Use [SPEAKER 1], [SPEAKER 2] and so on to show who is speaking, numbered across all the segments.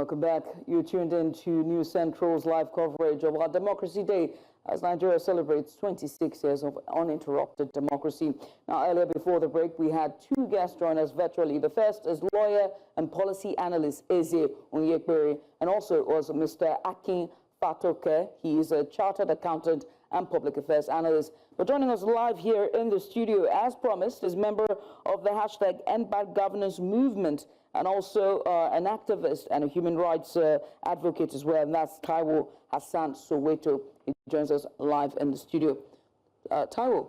[SPEAKER 1] Welcome back. You're tuned in to News Central's live coverage of our Democracy Day as Nigeria celebrates 26 years of uninterrupted democracy. Now, earlier before the break, we had two guests join us virtually. The first is lawyer and policy analyst Eze Onyekpere, and also was Mr. Akin Fatunke. He is a chartered accountant and public affairs analyst. But joining us live here in the studio, as promised, is member of the hashtag End Bad Governance movement, and also an activist and a human rights advocate as well, and that's Taiwo Hassan Soweto. He joins us live in the studio. Taiwo,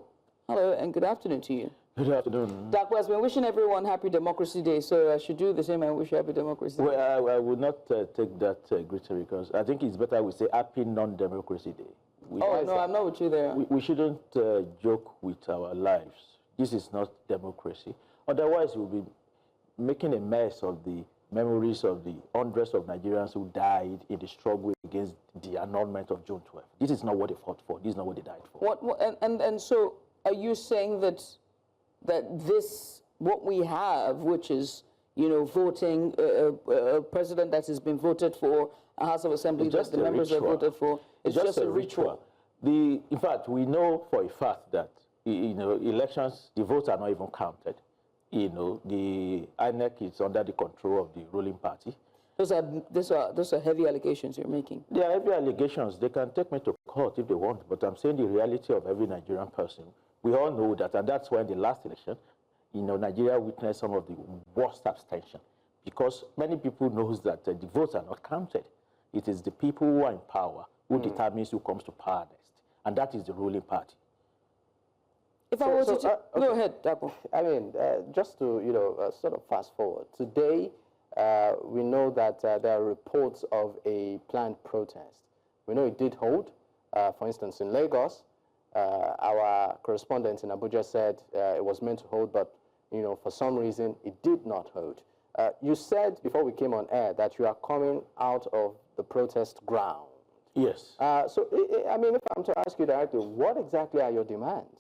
[SPEAKER 1] hello and good afternoon to you.
[SPEAKER 2] Good afternoon.
[SPEAKER 1] Dakwa has been wishing everyone happy Democracy Day, so I should do the same and wish you happy Democracy Day.
[SPEAKER 2] Well, I would not take that greeting, because I think it's better we say happy non-democracy day.
[SPEAKER 1] No, I'm not with you there.
[SPEAKER 2] We shouldn't joke with our lives. This is not democracy. Otherwise, we'll be making a mess of the memories of the hundreds of Nigerians who died in the struggle against the annulment of June 12th. This is not what they fought for. This is not what they died for.
[SPEAKER 1] And so are you saying that this, what we have, which is, you know, voting a president that has been voted for, a House of Assembly that the members have voted for, it's just a ritual?
[SPEAKER 2] In fact, we know for a fact that, you know, elections, the votes are not even counted. You know, the INEC is under the control of the ruling party.
[SPEAKER 1] Those are heavy allegations you're making.
[SPEAKER 2] They are heavy allegations. They can take me to court if they want, but I'm saying the reality of every Nigerian person. We all know that, and that's why in the last election, you know, Nigeria witnessed some of the worst abstention, because many people knows that the votes are not counted. It is the people who are in power who determines who comes to power next, and that is the ruling party.
[SPEAKER 1] If I was to go ahead, Dapo.
[SPEAKER 3] I mean, just to, you know, sort of fast forward. Today, we know that there are reports of a planned protest. We know it did hold. For instance, in Lagos, our correspondent in Abuja said it was meant to hold, but, you know, for some reason, it did not hold. You said before we came on air that you are coming out of the protest ground.
[SPEAKER 2] Yes.
[SPEAKER 3] So, I mean, if I'm to ask you directly, what exactly are your demands?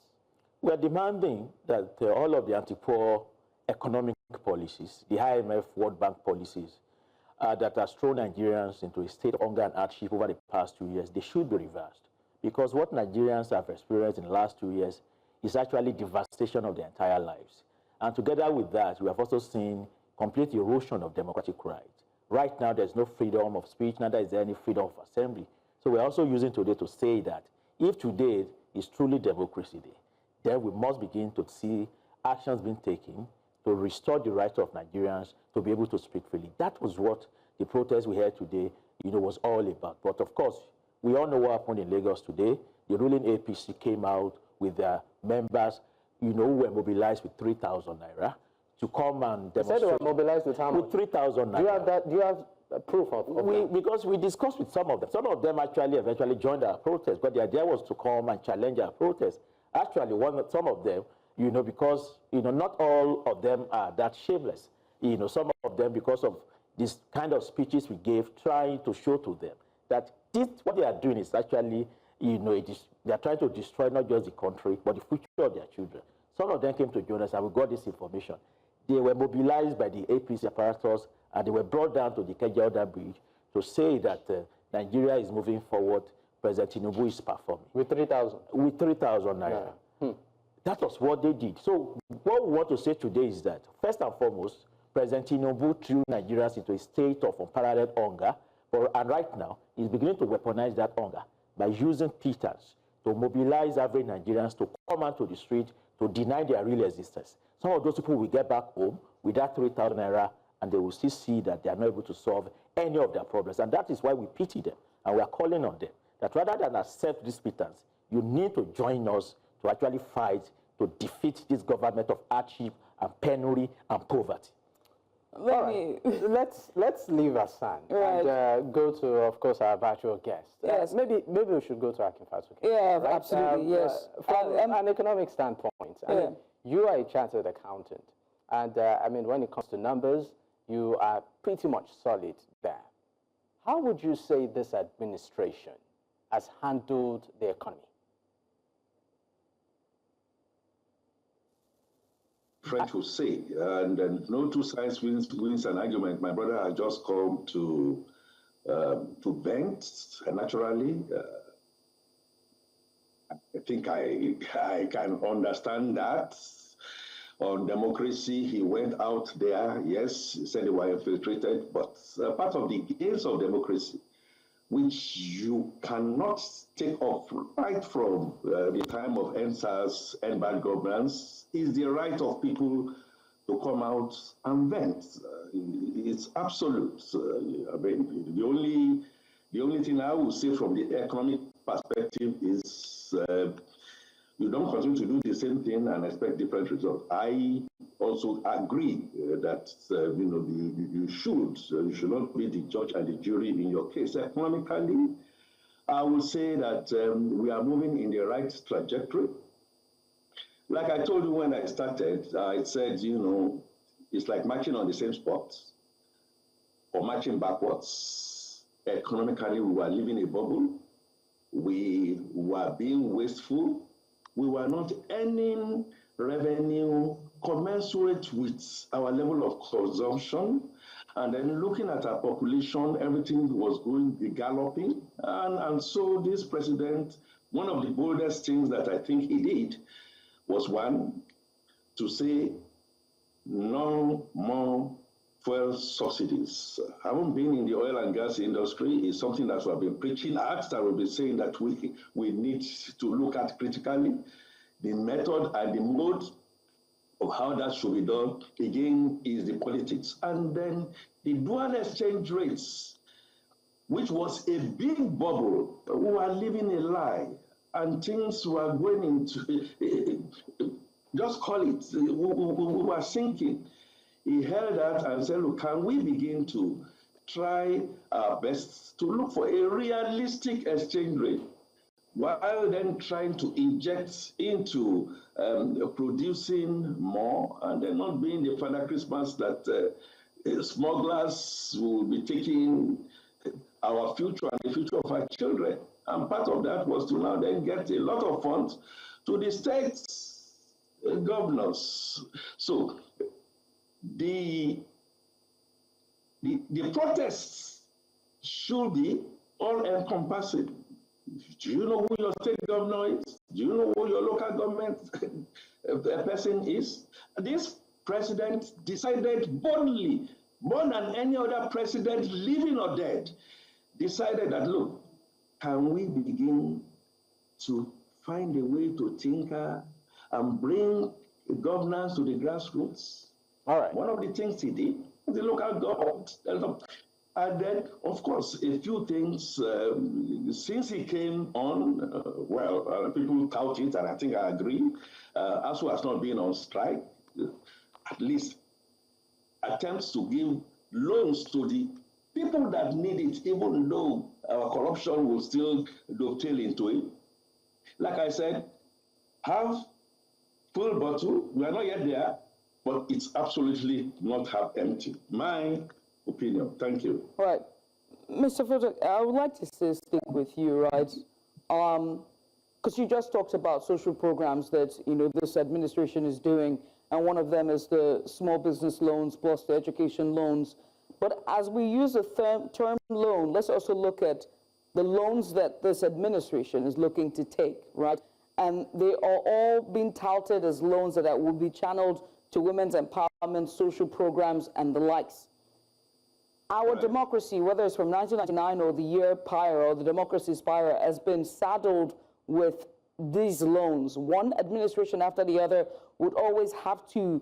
[SPEAKER 2] We are demanding that all of the anti-poor economic policies, the IMF, World Bank policies, that have thrown Nigerians into a state of hunger and hardship over the past 2 years, they should be reversed. Because what Nigerians have experienced in the last 2 years is actually devastation of their entire lives. And together with that, we have also seen complete erosion of democratic rights. Right now, there's no freedom of speech, neither is there any freedom of assembly. So we're also using today to say that if today is truly Democracy Day, then we must begin to see actions being taken to restore the right of Nigerians to be able to speak freely. That was what the protest we had today, you know, was all about. But of course, we all know what happened in Lagos today. The ruling APC came out with their members, you know, who were mobilized with 3,000 naira to come and demonstrate.
[SPEAKER 3] You said they were mobilized with how much?
[SPEAKER 2] With 3,000 naira.
[SPEAKER 3] Do you have that? Do you have proof of that?
[SPEAKER 2] Because we discussed with some of them. Some of them actually eventually joined our protest, but the idea was to come and challenge our protest. Actually, some of them, you know, because, you know, not all of them are that shameless. You know, some of them, because of this kind of speeches we gave, trying to show to them that what they are doing is actually, you know, they are trying to destroy not just the country, but the future of their children. Some of them came to join us and we got this information. They were mobilized by the APC apparatus and they were brought down to the Keja Bridge to say that Nigeria is moving forward. President Tinubu is performing.
[SPEAKER 3] With 3,000?
[SPEAKER 2] With 3,000 naira. Yeah. That was what they did. So what we want to say today is that, first and foremost, President Tinubu threw Nigerians into a state of unparalleled hunger, and right now, he's beginning to weaponize that hunger by using teachers to mobilize average Nigerians to come out to the street to deny their real existence. Some of those people will get back home with that 3,000 naira, and they will still see that they are not able to solve any of their problems. And that is why we pity them, and we are calling on them that rather than accept this pittance, you need to join us to actually fight to defeat this government of hardship and penury and poverty.
[SPEAKER 3] Let's leave Hassan and go to, of course, our virtual guest.
[SPEAKER 1] Yes.
[SPEAKER 3] Maybe we should go to Akin Fatunke.
[SPEAKER 1] Yeah, right? Absolutely, yes.
[SPEAKER 3] From an economic standpoint, I mean, you are a chartered accountant, and I mean, when it comes to numbers, you are pretty much solid there. How would you say this administration has handled the economy?
[SPEAKER 4] French will say, and no two sides wins an argument. My brother has just come to vent naturally. I think I can understand that. On democracy, he went out there. Yes, he said they were infiltrated, but part of the gains of democracy, which you cannot take off right from the time of NSAS and bad governance, is the right of people to come out and vent. It's absolute. I mean, the only thing I would say from the economic perspective is you don't continue to do the same thing and expect different results. I also agree that you should not be the judge and the jury in your case. Economically, I would say that we are moving in the right trajectory. Like I told you when I started, I said, it's like marching on the same spot or marching backwards. Economically, we were living a bubble. We were being wasteful. We were not earning revenue commensurate with our level of consumption. And then looking at our population, everything was going galloping. And so this president, one of the boldest things that I think he did was, one, to say no more fuel subsidies. Having been in the oil and gas industry is something that we have been preaching at, that we've been saying that we need to look at critically. The method and the mode of how that should be done, again, is the politics. And then the dual exchange rates, which was a big bubble. We were living a lie, and things were going into, just call it, we were sinking. He held that and said, look, can we begin to try our best to look for a realistic exchange rate, while then trying to inject into producing more, and then not being the Father Christmas that smugglers will be taking our future and the future of our children. And part of that was to now then get a lot of funds to the states governors. So the protests should be all-encompassing. Do you know who your state governor is? Do you know who your local government person is? This president decided boldly, more than any other president, living or dead, decided that, look, can we begin to find a way to tinker and bring governance to the grassroots?
[SPEAKER 3] All right.
[SPEAKER 4] One of the things he did, the local government, and then, of course, a few things, since he came on, people tout it, and I think I agree, ASU has not been on strike, at least attempts to give loans to the people that need it, even though corruption will still dovetail into it. Like I said, have full bottle. We are not yet there, but it's absolutely not half empty. My opinion. Thank you.
[SPEAKER 1] All right. Mr. Fatunke, I would like to stick with you, right? Because you just talked about social programs that, this administration is doing, and one of them is the small business loans plus the education loans. But as we use the term loan, let's also look at the loans that this administration is looking to take, right? And they are all being touted as loans that will be channeled to women's empowerment, social programs, and the likes. Our democracy, whether it's from 1999 or the year prior or the democracy's prior, has been saddled with these loans. One administration after the other would always have to,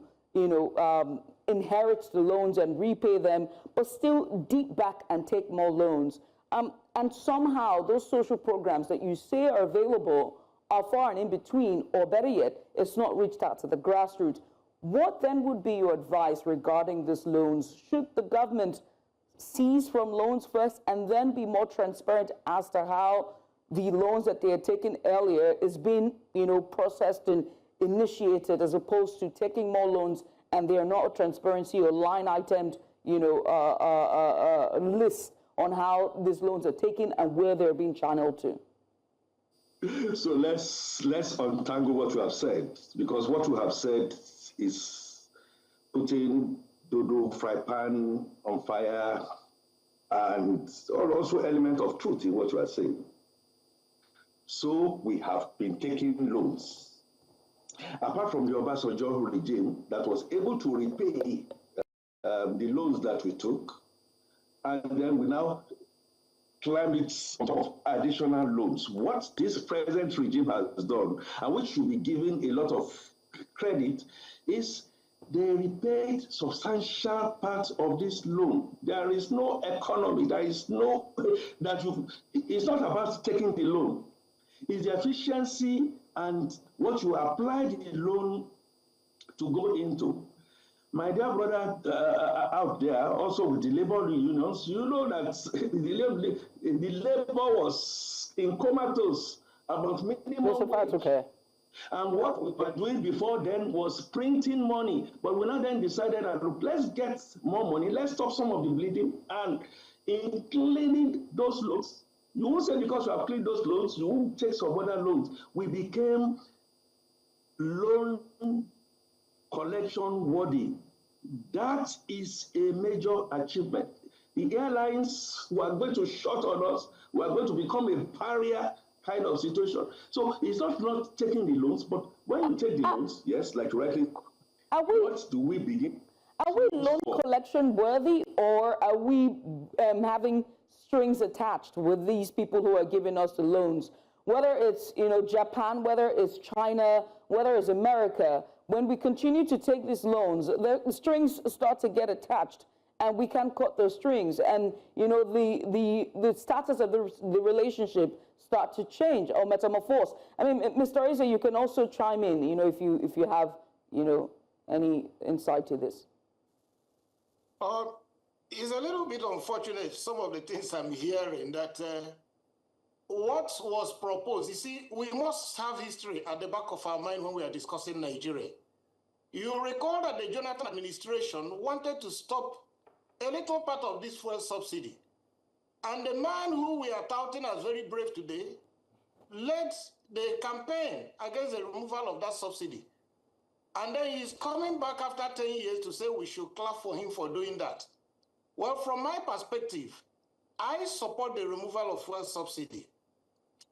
[SPEAKER 1] inherit the loans and repay them, but still deep back and take more loans. And somehow those social programs that you say are available are far and in between, or better yet, it's not reached out to the grassroots. What then would be your advice regarding these loans? Should the government cease from loans first and then be more transparent as to how the loans that they had taken earlier is being, processed and initiated, as opposed to taking more loans and they are not a transparency or line itemed, list on how these loans are taken and where they're being channeled to?
[SPEAKER 4] So let's untangle what you have said, because what you have said is putting dodo fry pan on fire, and also element of truth in what you are saying. So we have been taking loans. Apart from the Obasanjo regime that was able to repay the loans that we took, and then we now climb it on top of additional loans. What this present regime has done, and which should be given a lot of credit, is they repaid substantial part of this loan. There is no economy, there is no, it's not about taking the loan. It's the efficiency and what you apply the loan to go into. My dear brother out there, also with the labor unions, you know that the labor was in comatose about minimum wage. And what we were doing before then was printing money. But we now then decided that, look, let's get more money, let's stop some of the bleeding, and in cleaning those loans, you won't say because we have cleaned those loans, you won't take some other loans. We became loan collection worthy. That is a major achievement. The airlines were going to shut on us, we are going to become a pariah kind of situation. So it's not taking the loans, but when you take the loans, yes, like rightly, what do we begin?
[SPEAKER 1] Are we loan collection worthy, or are we having strings attached with these people who are giving us the loans? Whether it's Japan, whether it's China, whether it's America, when we continue to take these loans, the strings start to get attached, and we can't cut those strings, and the status of the relationship start to change or metamorphose. I mean, Mr. Eze, you can also chime in, if you have any insight to this.
[SPEAKER 5] It's a little bit unfortunate, some of the things I'm hearing, that what was proposed, you see, we must have history at the back of our mind when we are discussing Nigeria. You recall that the Jonathan administration wanted to stop a little part of this fuel subsidy. And the man who we are touting as very brave today led the campaign against the removal of that subsidy. And then he's coming back after 10 years to say we should clap for him for doing that. Well, from my perspective, I support the removal of fuel subsidy.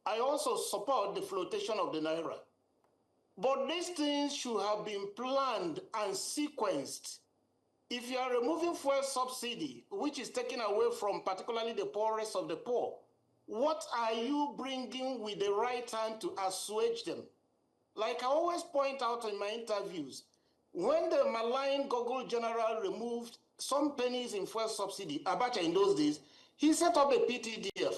[SPEAKER 5] I also support the flotation of the Naira. But these things should have been planned and sequenced. If you are removing fuel subsidy, which is taken away from particularly the poorest of the poor, what are you bringing with the right hand to assuage them? Like I always point out in my interviews, when the malign Gogol General removed some pennies in fuel subsidy, Abacha in those days, he set up a PTDF,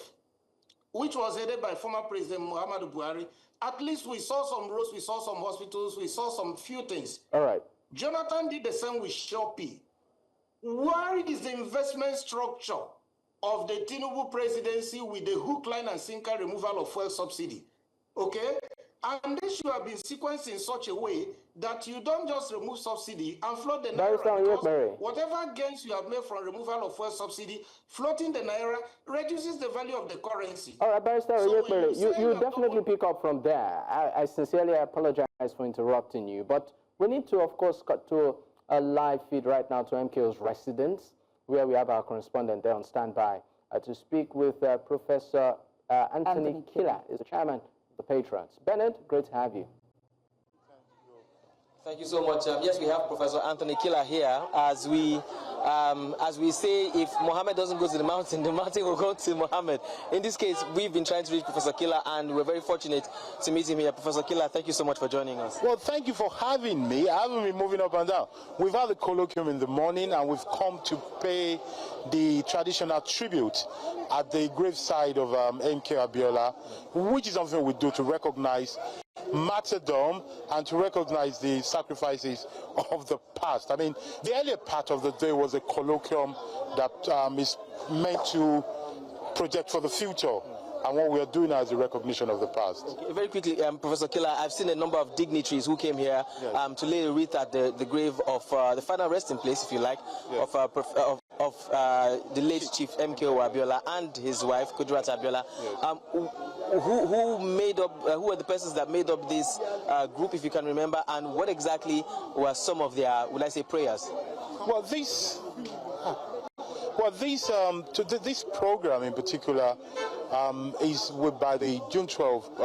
[SPEAKER 5] which was headed by former President Muhammadu Buhari. At least we saw some roads, we saw some hospitals, we saw some few things.
[SPEAKER 3] All right.
[SPEAKER 5] Jonathan did the same with Shopee. Where is the investment structure of the Tinubu presidency with the hook, line, and sinker removal of fuel subsidy? Okay? And this should have been sequenced in such a way that you don't just remove subsidy and float the Naira, because whatever gains you have made from removal of fuel subsidy, floating the Naira reduces the value of the currency.
[SPEAKER 3] All right, Barrister Onyekpere, you definitely pick up from there. I sincerely apologize for interrupting you, but we need to, of course, cut to a live feed right now to MKO's residence, where we have our correspondent there on standby to speak with Professor Anthony Killer, is the chairman of the Patrons. Bennett, great to have you.
[SPEAKER 6] Thank you so much. Yes, we have Professor Anthony Killer here. As we say, if Mohammed doesn't go to the mountain will go to Mohammed. In this case, we've been trying to reach Professor Killer, and we're very fortunate to meet him here. Professor Killer, thank you so much for joining us.
[SPEAKER 7] Well, thank you for having me. I haven't been moving up and down. We've had a colloquium in the morning, and we've come to pay the traditional tribute at the graveside of MK Abiola, which is something we do to recognize martyrdom and to recognize the sacrifices of the past. I mean, the earlier part of the day was a colloquium that is meant to project for the future. And what we are doing now is a recognition of the past.
[SPEAKER 6] Okay, very quickly, Professor Killer, I've seen a number of dignitaries who came here to lay a wreath at the grave of the final resting place, if you like, of of the late Chief MKO Abiola and his wife Kudirat Abiola. Who made up? Who were the persons that made up this group, if you can remember, and what exactly were some of their, would I say, prayers?
[SPEAKER 7] Well, this program in particular is by the June 12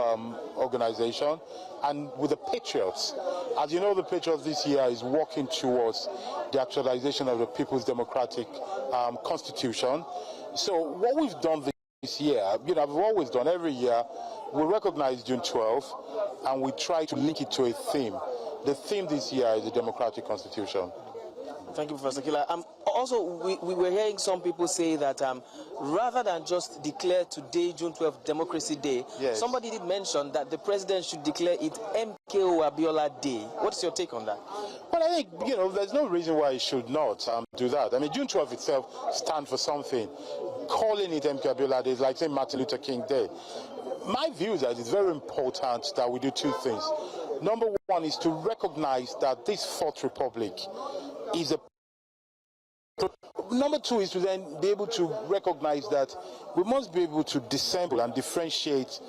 [SPEAKER 7] organization and with the Patriots. As you know, the Patriots this year is working towards the actualization of the People's Democratic Constitution. So what we've done this year, we've always done every year, we recognize June 12 and we try to link it to a theme. The theme this year is the Democratic Constitution.
[SPEAKER 6] Thank you, Professor Killer. Also, we were hearing some people say that rather than just declare today, June 12th, Democracy Day, somebody did mention that the president should declare it MKO Abiola Day. What's your take on that?
[SPEAKER 7] Well, I think, there's no reason why he should not do that. I mean, June 12th itself stands for something. Calling it MKO Abiola Day is like saying Martin Luther King Day. My view is that it's very important that we do two things. Number one is to recognize that this Fourth Republic is a... Number two is to then be able to recognize that we must be able to dissemble and differentiate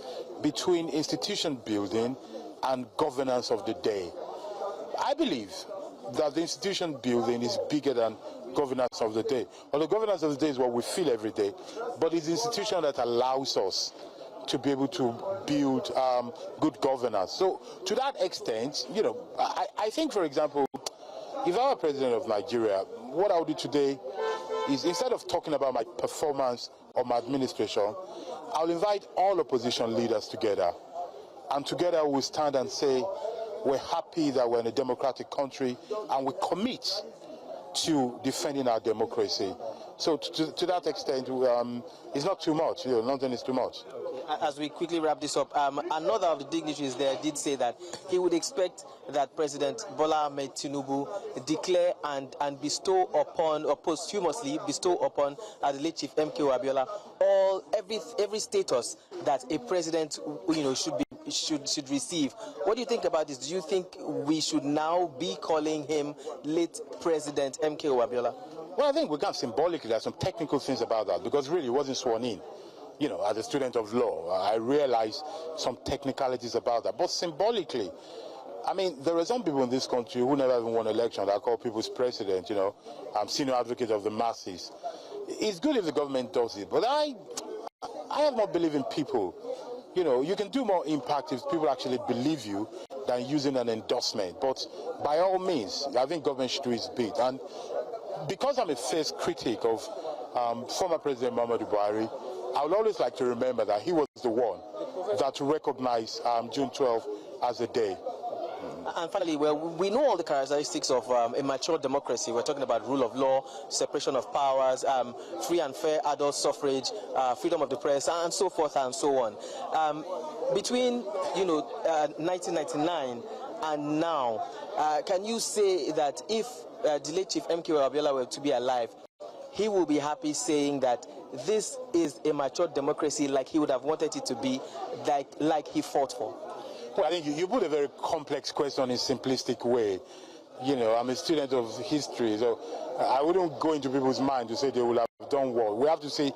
[SPEAKER 7] between institution building and governance of the day. I believe that the institution building is bigger than governance of the day. Well, the governance of the day is what we feel every day, but it's the institution that allows us to be able to build good governance. So to that extent, I think, for example, if I were president of Nigeria, what I would do today is, instead of talking about my performance or my administration, I'll invite all opposition leaders together. And together we'll stand and say, we're happy that we're in a democratic country and we commit to defending our democracy. So to that extent, it's not too much. Nothing is too much.
[SPEAKER 6] As we quickly wrap this up, another of the dignitaries there did say that he would expect that President Bola Ahmed Tinubu declare and bestow upon, or posthumously bestow upon, the late Chief MKO Abiola, every status that a president should receive. What do you think about this? Do you think we should now be calling him late President MKO Abiola?
[SPEAKER 7] Well, I think we can symbolically, there are some technical things about that, because really he wasn't sworn in. As a student of law, I realize some technicalities about that. But symbolically, I mean, there are some people in this country who never even won an election that are called people's president, I'm senior advocate of the masses. It's good if the government does it, but I have not believed in people. You can do more impact if people actually believe you than using an endorsement. But by all means, I think government should do its bit. And because I'm a fierce critic of former President Muhammadu Buhari, I would always like to remember that he was the one that recognized June 12 as a day.
[SPEAKER 6] And finally, we know all the characteristics of a mature democracy. We're talking about rule of law, separation of powers, free and fair adult suffrage, freedom of the press, and so forth and so on. Between 1999 and now, can you say that if the late Chief MKO Abiola were to be alive, he will be happy saying that this is a mature democracy like he would have wanted it to be, like he fought for?
[SPEAKER 7] Well, I think you put a very complex question in a simplistic way. I'm a student of history, so I wouldn't go into people's mind to say they will have done what. We have to see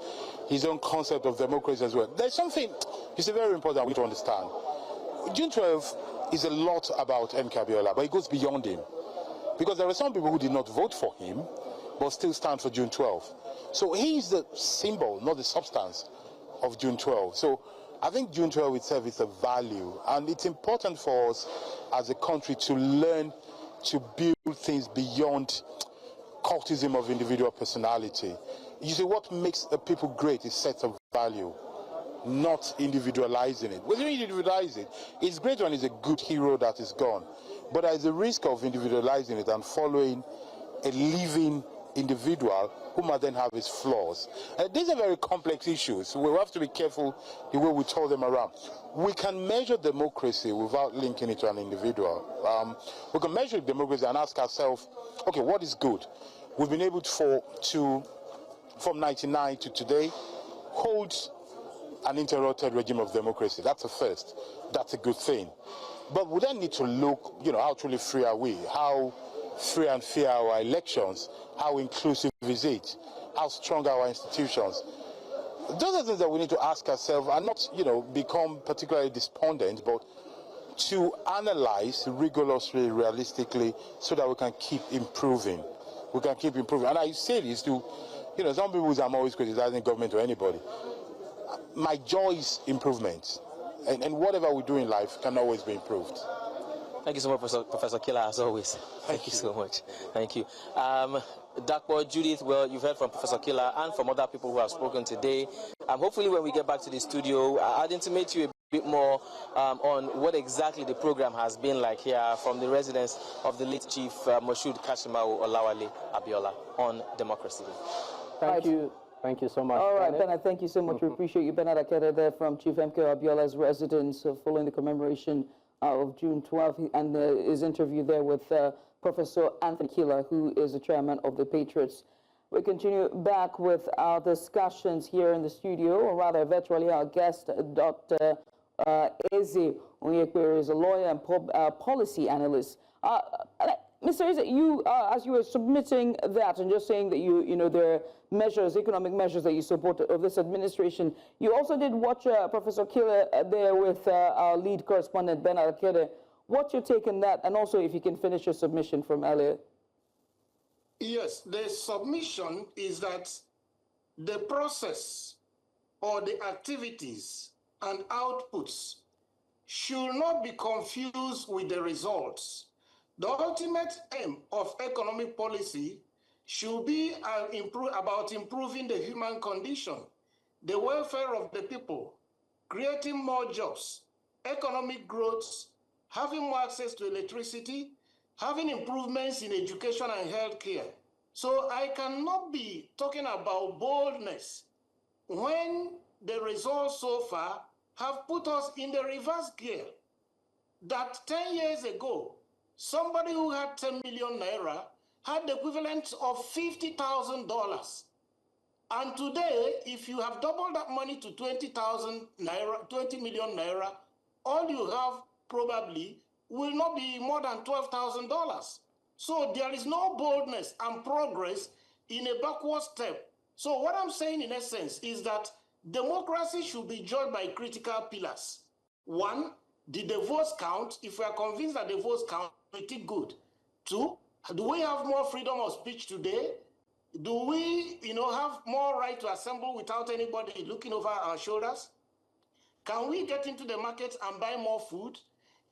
[SPEAKER 7] his own concept of democracy as well. There's something, it's a very important way to understand. June 12 is a lot about MKO Abiola, but it goes beyond him. Because there are some people who did not vote for him, but still stand for June 12. So he is the symbol, not the substance of June 12. So I think June 12 itself is a value, and it's important for us as a country to learn to build things beyond cultism of individual personality. You see, what makes a people great is sets of value, not individualizing it. When you individualize it, it's great when it's a good hero that is gone, but there's a risk of individualizing it and following a living individual who might then have his flaws. These are very complex issues, so we have to be careful the way we turn them around. We can measure democracy without linking it to an individual. We can measure democracy and ask ourselves, okay, what is good? We've been able to from 99 to today, hold an uninterrupted regime of democracy. That's a first. That's a good thing. But we then need to look, how truly free are we? How free and fair are our elections? How inclusive is it? how strong are our institutions? Those are things that we need to ask ourselves and not, become particularly despondent, but to analyze rigorously, realistically, so that we can keep improving. We can keep improving. And I say this to, some people I'm always criticizing government or anybody. My joy is improvement. And whatever we do in life can always be improved.
[SPEAKER 6] Thank you so much, Professor Killer, as always. Thank you so much. Thank you. Dr. Judith, well, you've heard from Professor Killer and from other people who have spoken today. Hopefully when we get back to the studio, I'll intimate you a bit more on what exactly the program has been like here from the residence of the late Chief Moshood Kashimawo Olawale Abiola on Democracy Day.
[SPEAKER 3] Thank you. Thank you so much.
[SPEAKER 1] All right, Bernard, thank you so much. We appreciate you. Bernard Akede there from Chief MK Abiola's residence following the commemoration of June 12th and his interview there with Professor Anthony Killer, who is the chairman of the Patriots. We continue back with our discussions here in the studio, or rather virtually. Our guest, Dr. Eze Onyekpere, is a lawyer and policy analyst. Mr. Eze, you, as you were submitting that and just saying that there are measures, economic measures that you support of this administration, you also did watch Professor Killer there with our lead correspondent, Bernard Akede. What's your take on that? And also, if you can finish your submission from earlier.
[SPEAKER 5] Yes, the submission is that the process or the activities and outputs should not be confused with the results. The ultimate aim of economic policy should be about improving the human condition, the welfare of the people, creating more jobs, economic growth, having more access to electricity, having improvements in education and healthcare. So I cannot be talking about boldness when the results so far have put us in the reverse gear. That 10 years ago, somebody who had 10 million naira had the equivalent of $50,000. And today, if you have doubled that money to 20,000 naira, 20 million naira, all you have probably will not be more than $12,000. So there is no boldness and progress in a backward step. So what I'm saying in essence is that democracy should be judged by critical pillars. One, did the votes count? If we are convinced that the votes count, pretty good. Two, do we have more freedom of speech today? Do we, have more right to assemble without anybody looking over our shoulders? Can we get into the market and buy more food?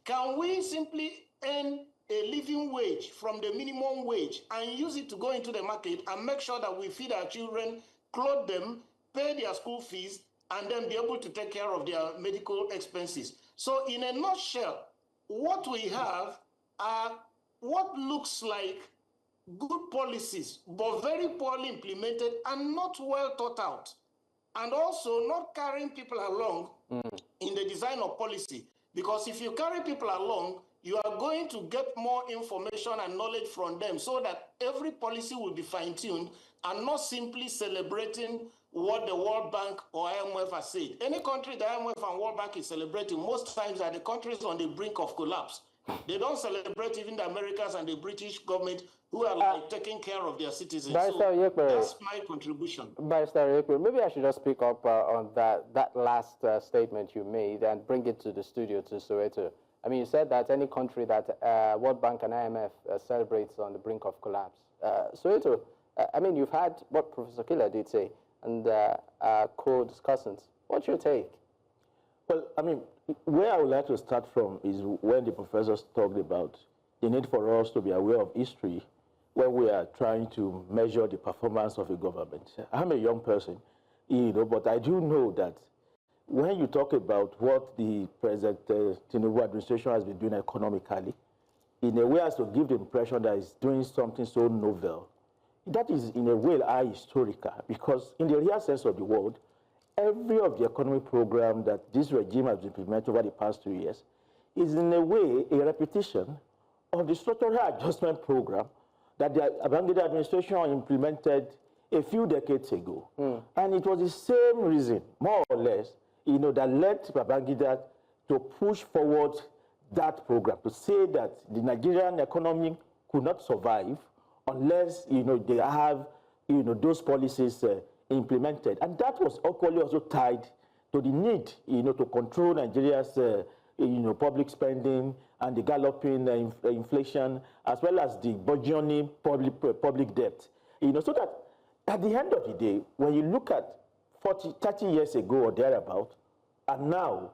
[SPEAKER 5] Can we simply earn a living wage from the minimum wage and use it to go into the market and make sure that we feed our children, clothe them, pay their school fees, and then be able to take care of their medical expenses? So in a nutshell, what we have are what looks like good policies, but very poorly implemented and not well thought out, and also not carrying people along in the design of policy. Because if you carry people along, you are going to get more information and knowledge from them so that every policy will be fine-tuned and not simply celebrating what the World Bank or IMF has said. Any country the IMF and World Bank is celebrating most times are the countries on the brink of collapse. They don't celebrate even the Americans and the British government who are like taking care of their citizens. So that's my contribution.
[SPEAKER 3] Barrister Onyekpere, maybe I should just speak up on that last statement you made and bring it to the studio, to Soweto. I mean, you said that any country that World Bank and IMF celebrates on the brink of collapse. Soweto, I mean, you've had what Professor Killer did say and co-discussants. What's your take?
[SPEAKER 2] Well, I mean, where I would like to start from is when the professors talked about the need for us to be aware of history when we are trying to measure the performance of a government. I'm a young person, but I do know that when you talk about what the President Tinubu administration has been doing economically, in a way as to give the impression that it's doing something so novel, that is in a way ahistorical, because in the real sense of the word, every of the economic program that this regime has implemented over the past 2 years is in a way a repetition of the structural adjustment program that the Babangida administration implemented a few decades ago. And it was the same reason, more or less, that led Babangida to push forward that program, to say that the Nigerian economy could not survive unless, they have those policies implemented. And that was equally also tied to the need, to control Nigeria's, public spending and the galloping inflation, as well as the burgeoning public debt. So that at the end of the day, when you look at 30 years ago or thereabout, and now,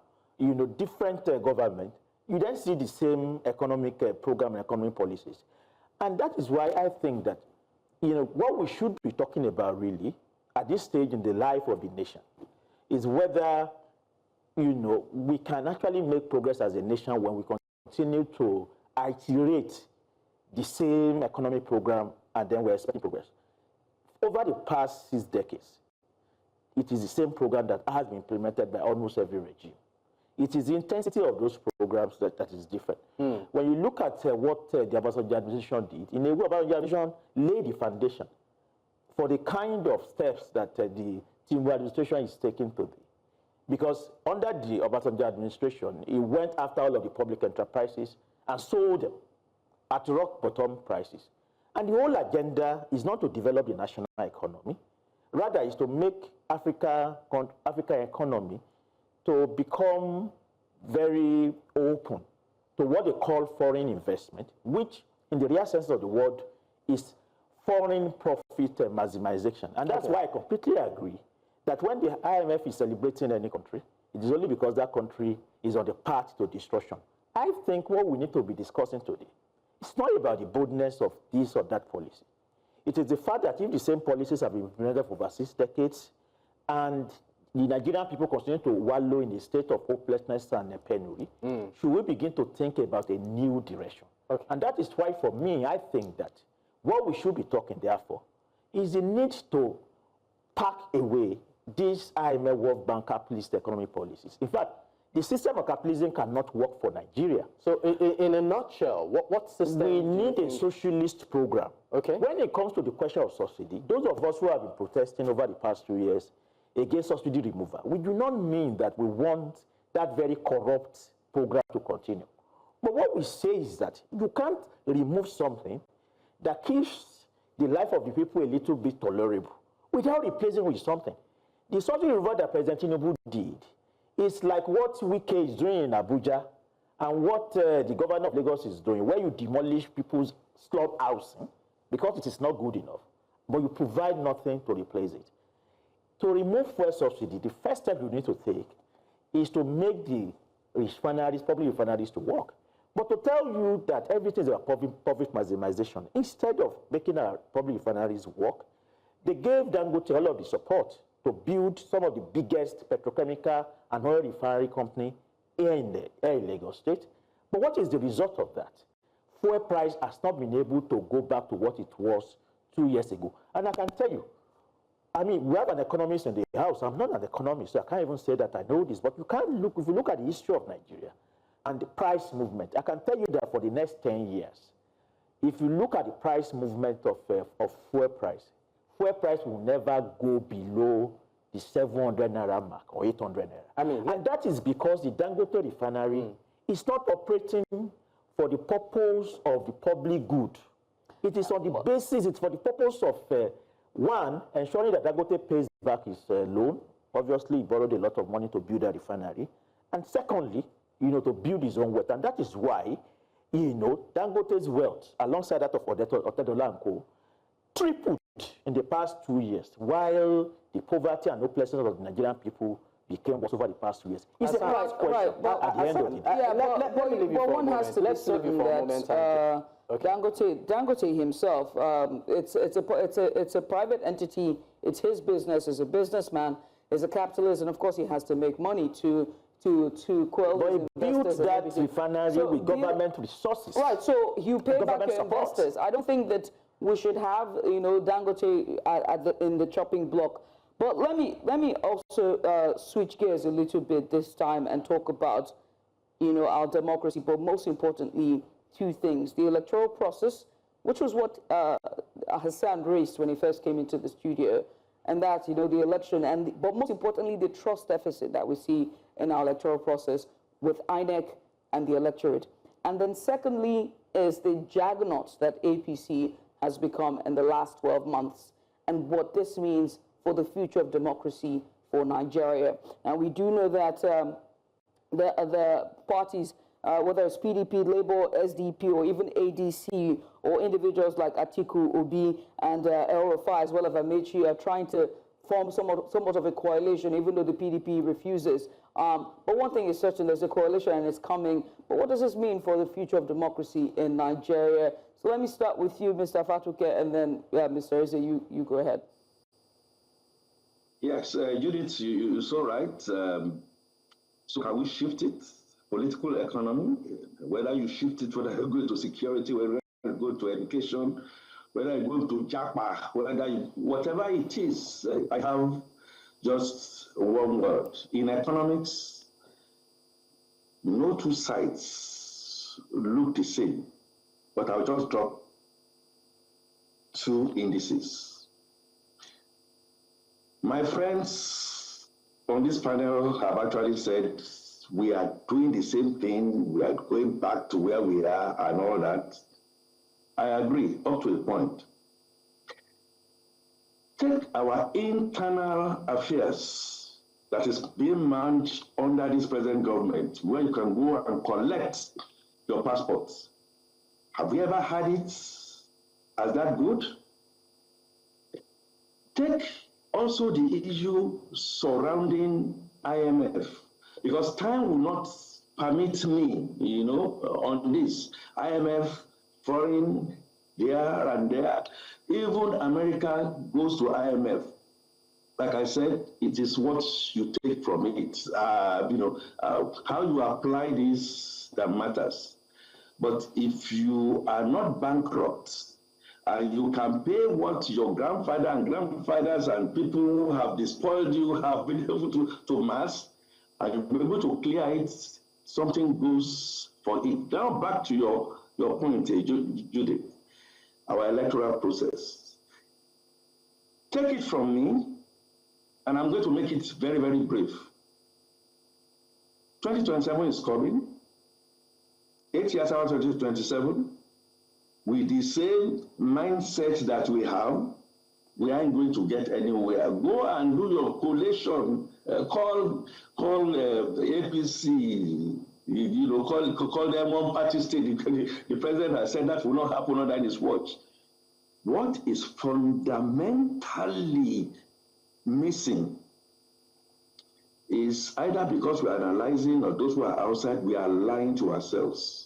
[SPEAKER 2] different government, you then see the same economic program and economic policies. And that is why I think that, what we should be talking about really at this stage in the life of the nation is whether, we can actually make progress as a nation when we continue to iterate the same economic program and then we're expecting progress. Over the past 6 decades, it is the same program that has been implemented by almost every regime. It is the intensity of those programs that is different. When you look at what the Abasoja administration did, in a way, Abasoja administration laid the foundation for the kind of steps that the Tinubu administration is taking today. Because under the Obasanjo administration, it went after all of the public enterprises and sold them at rock bottom prices. And the whole agenda is not to develop the national economy, rather is to make African economy to become very open to what they call foreign investment, which in the real sense of the word is foreign profit maximization. And that's why I completely agree that when the IMF is celebrating any country, it is only because that country is on the path to destruction. I think what we need to be discussing today, it's not about the boldness of this or that policy. It is the fact that if the same policies have been implemented for over 6 decades, and the Nigerian people continue to wallow in a state of hopelessness and penury, should we begin to think about a new direction? And that is why, for me, I think that what we should be talking, therefore, is the need to pack away these IMF World Bank capitalist economic policies. In fact, the system of capitalism cannot work for Nigeria.
[SPEAKER 3] So in a nutshell, what system?
[SPEAKER 2] We need a socialist program.
[SPEAKER 3] Okay.
[SPEAKER 2] When it comes to the question of subsidy, those of us who have been protesting over the past 2 years against subsidy removal, we do not mean that we want that very corrupt program to continue. But what we say is that you can't remove something that keeps the life of the people a little bit tolerable without replacing it with something. The subsidy removal that President Tinubu did is like what Wike is doing in Abuja and what the governor of Lagos is doing, where you demolish people's slum housing because it is not good enough, but you provide nothing to replace it. To remove fuel subsidy, the first step you need to take is to make the refineries, public refineries, to work. But to tell you that everything is about profit maximization, instead of making our public refineries work, they gave Dangote all of the support to build some of the biggest petrochemical and oil refinery company here in Lagos State. But what is the result of that? Fuel price has not been able to go back to what it was 2 years ago. And I can tell you, I mean, we have an economist in the house. I'm not an economist, so I can't even say that I know this. But you can't look, if you look at the history of Nigeria and the price movement, I can tell you that for the next 10 years, if you look at the price movement of fuel price will never go below the 700 naira mark or 800 naira.
[SPEAKER 3] I mean,
[SPEAKER 2] and that is because the Dangote refinery is not operating for the purpose of the public good. It is on the basis, it's for the purpose of, one, ensuring that Dangote pays back his loan. Obviously, he borrowed a lot of money to build a refinery. And secondly, to build his own wealth. And that is why, Dangote's wealth, alongside that of Otedola & Co., tripled in the past 2 years, while the poverty and hopelessness of the Nigerian people became worse over the past 2 years. It's a hard question at the end of the day.
[SPEAKER 1] Yeah, but one has to be certain that Dangote himself, it's a private entity. It's his business. He's a businessman. He's a capitalist, and of course he has to make money to quell.
[SPEAKER 2] But he built that refinery with government resources.
[SPEAKER 1] Right. So you pay back your
[SPEAKER 2] support.
[SPEAKER 1] investors. I don't think that we should have Dangote in the chopping block. But let me also switch gears a little bit this time and talk about our democracy. But most importantly, two things: the electoral process, which was what Hassan raised when he first came into the studio, and that the election, but most importantly, the trust deficit that we see in our electoral process with INEC and the electorate. And then secondly is the juggernaut that APC has become in the last 12 months. and what this means for the future of democracy for Nigeria. Now, we do know that the parties, whether it's PDP, Labour, SDP, or even ADC, or individuals like Atiku, Obi, and El Rufai, as well as Amechi, are trying to form somewhat of a coalition, even though the PDP refuses. But one thing is certain, there's a coalition and it's coming. But what does this mean for the future of democracy in Nigeria? So let me start with you, Mr. Fatunke, and then Mr. Eze, you go ahead.
[SPEAKER 4] Yes, Judith, you're so right. So can we shift it? Political economy, whether you shift it, whether you go to security, whether you go to education, whether you go to Japa, whatever it is, I have just one word. In economics, no two sides look the same, but I'll just drop two indices. My friends on this panel have actually said we are doing the same thing, we are going back to where we are and all that. I agree, up to a point. Take our internal affairs that is being managed under this present government, where you can go and collect your passports. Have we ever had it as that good? Take also the issue surrounding IMF, because time will not permit me, on this. IMF, foreign, there and there. Even America goes to IMF. Like I said, it is what you take from it. How you apply this that matters. But if you are not bankrupt, and you can pay what your grandfather and grandfathers and people who have despoiled you have been able to mass, and you'll be able to clear it, something goes for it. Now back to your point, Judith, our electoral process. Take it from me, and I'm going to make it very, very brief. 2027 is coming. 8 years after 2027, with the same mindset that we have, we aren't going to get anywhere. Go and do your collation, call APC, call them one party state. The president has said that will not happen under his watch. What is fundamentally missing is either because we are analyzing, or those who are outside, we are lying to ourselves.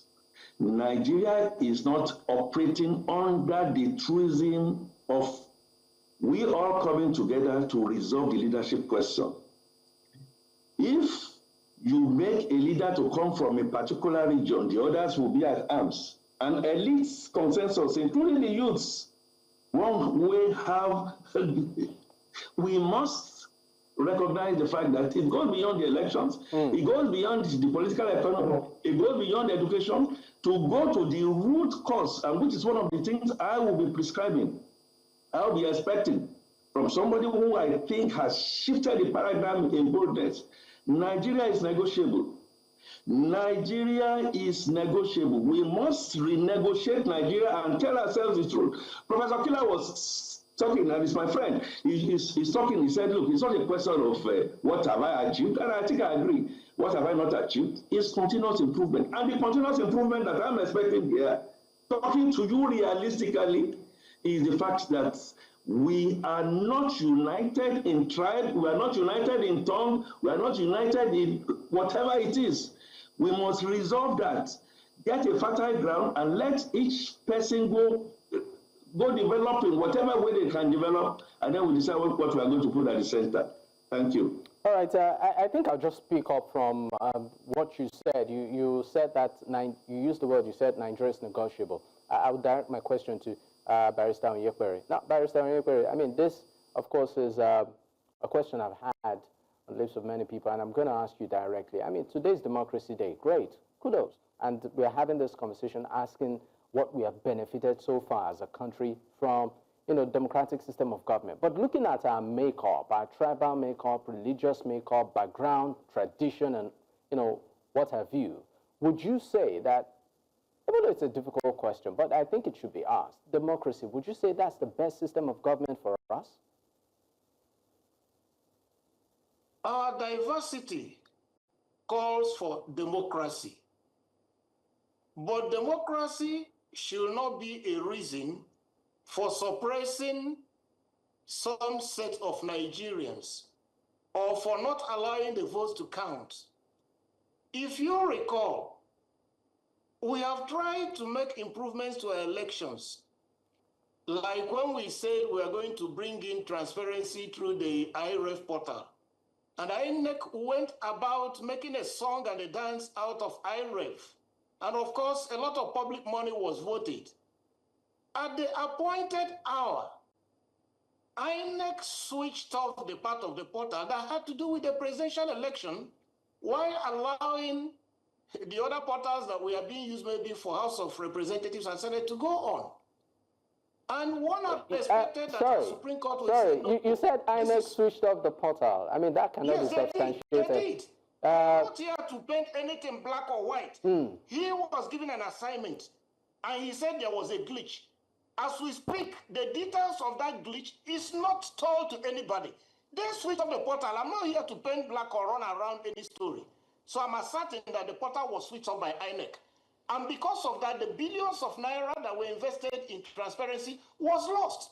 [SPEAKER 4] Nigeria is not operating under the truism of we all coming together to resolve the leadership question. If you make a leader to come from a particular region, the others will be at arms. An elite consensus, including the youths, we must recognize the fact that it goes beyond the elections, it goes beyond the political economy, it goes beyond education, to go to the root cause, and which is one of the things I will be prescribing. I will be expecting from somebody who I think has shifted the paradigm in boldness. Nigeria is negotiable. Nigeria is negotiable. We must renegotiate Nigeria and tell ourselves the truth. Professor Killer was talking, and it's my friend. He's talking, he said, look, it's not a question of what have I achieved, and I think I agree. What have I not achieved is continuous improvement. And the continuous improvement that I'm expecting here, talking to you realistically, is the fact that we are not united in tribe, we are not united in tongue, we are not united in whatever it is. We must resolve that, get a fertile ground, and let each person go develop in whatever way they can develop, and then we decide what we are going to put at the center. Thank you.
[SPEAKER 3] All right, I think I'll just pick up from what you said. You said that, you used the word, you said Nigeria is negotiable. I would direct my question to Barrister Onyekpere. Now, Barrister Onyekpere, I mean, this, of course, is a question I've had on the lips of many people, and I'm going to ask you directly. I mean, today's Democracy Day, great, kudos. And we're having this conversation asking what we have benefited so far as a country from, democratic system of government. But looking at our makeup, our tribal makeup, religious makeup, background, tradition, and, what have you, would you say that Even though it's a difficult question, but I think it should be asked. Democracy, would you say that's the best system of government for us?
[SPEAKER 5] Our diversity calls for democracy. But democracy should not be a reason for suppressing some set of Nigerians or for not allowing the votes to count. If you recall, we have tried to make improvements to our elections, like when we said we are going to bring in transparency through the IREF portal. And INEC went about making a song and a dance out of IREF. And of course, a lot of public money was voted. At the appointed hour, INEC switched off the part of the portal that had to do with the presidential election while allowing the other portals that were being used maybe for House of Representatives and Senate to go on. And one had expected that the Supreme Court would say no.
[SPEAKER 3] You said INEC switched off the portal. I mean, that cannot be substantiated.
[SPEAKER 5] They did. Not here to paint anything black or white. He was given an assignment, and he said there was a glitch. As we speak, the details of that glitch is not told to anybody. They switched off the portal. I'm not here to paint black or run around any story. So I'm asserting that the portal was switched off by INEC. And because of that, the billions of naira that were invested in transparency was lost.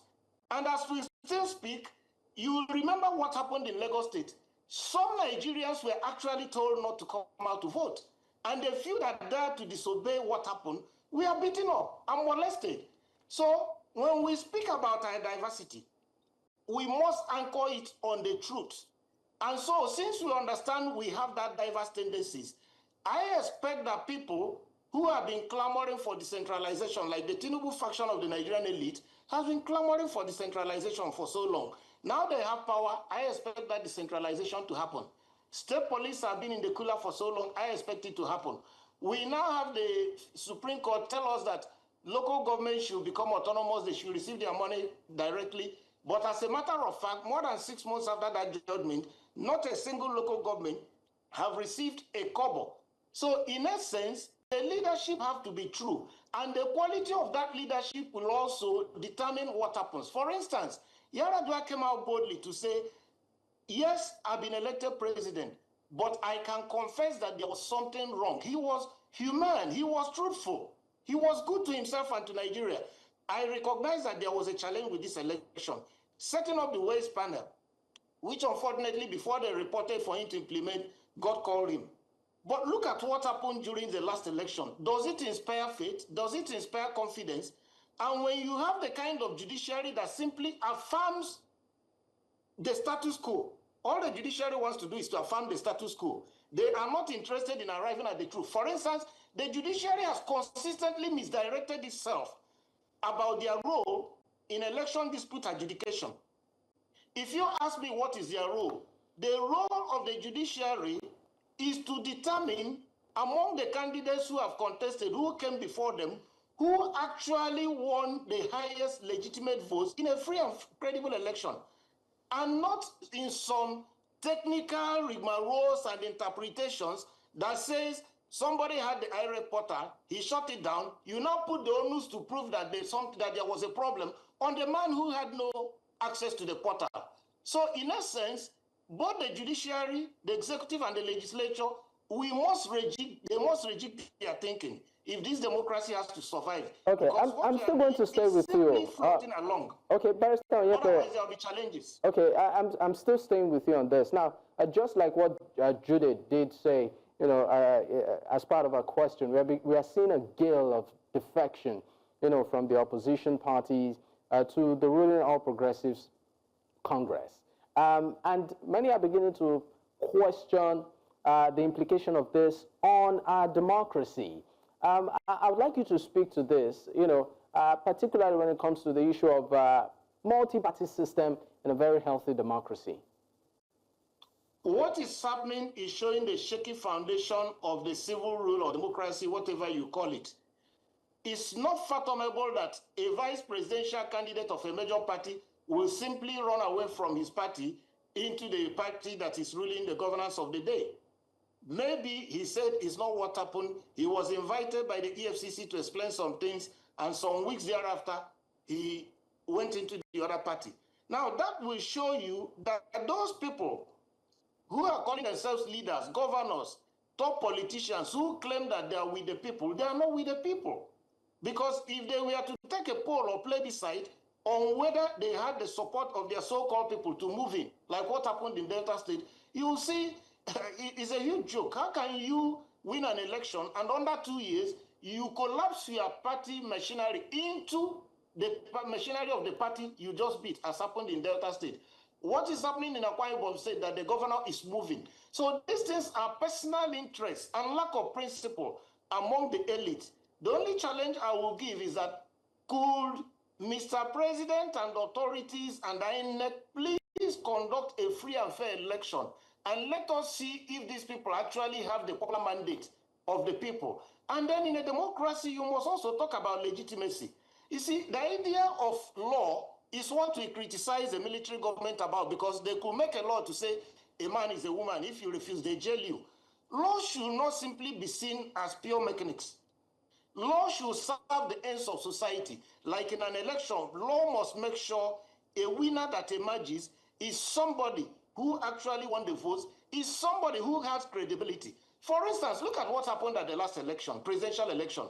[SPEAKER 5] And as we still speak, you remember what happened in Lagos State. Some Nigerians were actually told not to come out to vote. And the few that dared to disobey what happened, we are beaten up and molested. So when we speak about our diversity, we must anchor it on the truth. And so since we understand we have that diverse tendencies, I expect that people who have been clamoring for decentralization, like the Tinubu faction of the Nigerian elite, has been clamoring for decentralization for so long. Now they have power, I expect that decentralization to happen. State police have been in the cooler for so long, I expect it to happen. We now have the Supreme Court tell us that local governments should become autonomous, they should receive their money directly. But as a matter of fact, more than 6 months after that judgment, not a single local government have received a kobo. So in essence, the leadership have to be true. And the quality of that leadership will also determine what happens. For instance, Yar'Adua came out boldly to say, yes, I've been elected president, but I can confess that there was something wrong. He was human, he was truthful, he was good to himself and to Nigeria. I recognize that there was a challenge with this election. Setting up the Ways panel, which unfortunately before they reported for him to implement, God called him. But look at what happened during the last election. Does it inspire faith? Does it inspire confidence? And when you have the kind of judiciary that simply affirms the status quo, all the judiciary wants to do is to affirm the status quo. They are not interested in arriving at the truth. For instance, the judiciary has consistently misdirected itself about their role in election dispute adjudication. If you ask me what is their role, the role of the judiciary is to determine among the candidates who have contested, who came before them, who actually won the highest legitimate votes in a free and credible election, and not in some technical rigmaroles and interpretations that says somebody had the IREF portal, he shut it down, you now put the onus to prove that there was a problem on the man who had no access to the portal. So in essence, both the judiciary, the executive, and the legislature, they must reject their thinking if this democracy has to survive.
[SPEAKER 3] Okay, I'm still going to stay with you.
[SPEAKER 5] Floating along.
[SPEAKER 3] Okay, Barrister Onyekpere.
[SPEAKER 5] Otherwise, there will be challenges.
[SPEAKER 3] Okay, I'm still staying with you on this. Now, just like what Judith did say, you know, as part of our question, we are seeing a gale of defection, you know, from the opposition parties to the ruling All Progressives Congress. And many are beginning to question the implication of this on our democracy. I would like you to speak to this, you know, particularly when it comes to the issue of multi-party system in a very healthy democracy.
[SPEAKER 5] What is happening is showing the shaky foundation of the civil rule or democracy, whatever you call it. It's not fathomable that a vice presidential candidate of a major party will simply run away from his party into the party that is ruling the governance of the day. Maybe he said it's not what happened. He was invited by the EFCC to explain some things, and some weeks thereafter, he went into the other party. Now, that will show you that those people who are calling themselves leaders, governors, top politicians who claim that they are with the people, they are not with the people. Because if they were to take a poll or plebiscite on whether they had the support of their so-called people to move in, like what happened in Delta State, you will see it's a huge joke. How can you win an election and under 2 years, you collapse your party machinery into the machinery of the party you just beat, as happened in Delta State? What is happening in Akwa Ibom State that the governor is moving? So these things are personal interests and lack of principle among the elite. The only challenge I will give is that could Mr. President and authorities and INEC please conduct a free and fair election and let us see if these people actually have the popular mandate of the people. And then in a democracy, you must also talk about legitimacy. You see, the idea of law is what we criticize the military government about, because they could make a law to say a man is a woman. If you refuse, they jail you. Law should not simply be seen as pure mechanics. Law should serve the ends of society. Like in an election, law must make sure a winner that emerges is somebody who actually won the votes, is somebody who has credibility. For instance, look at what happened at the last election, presidential election.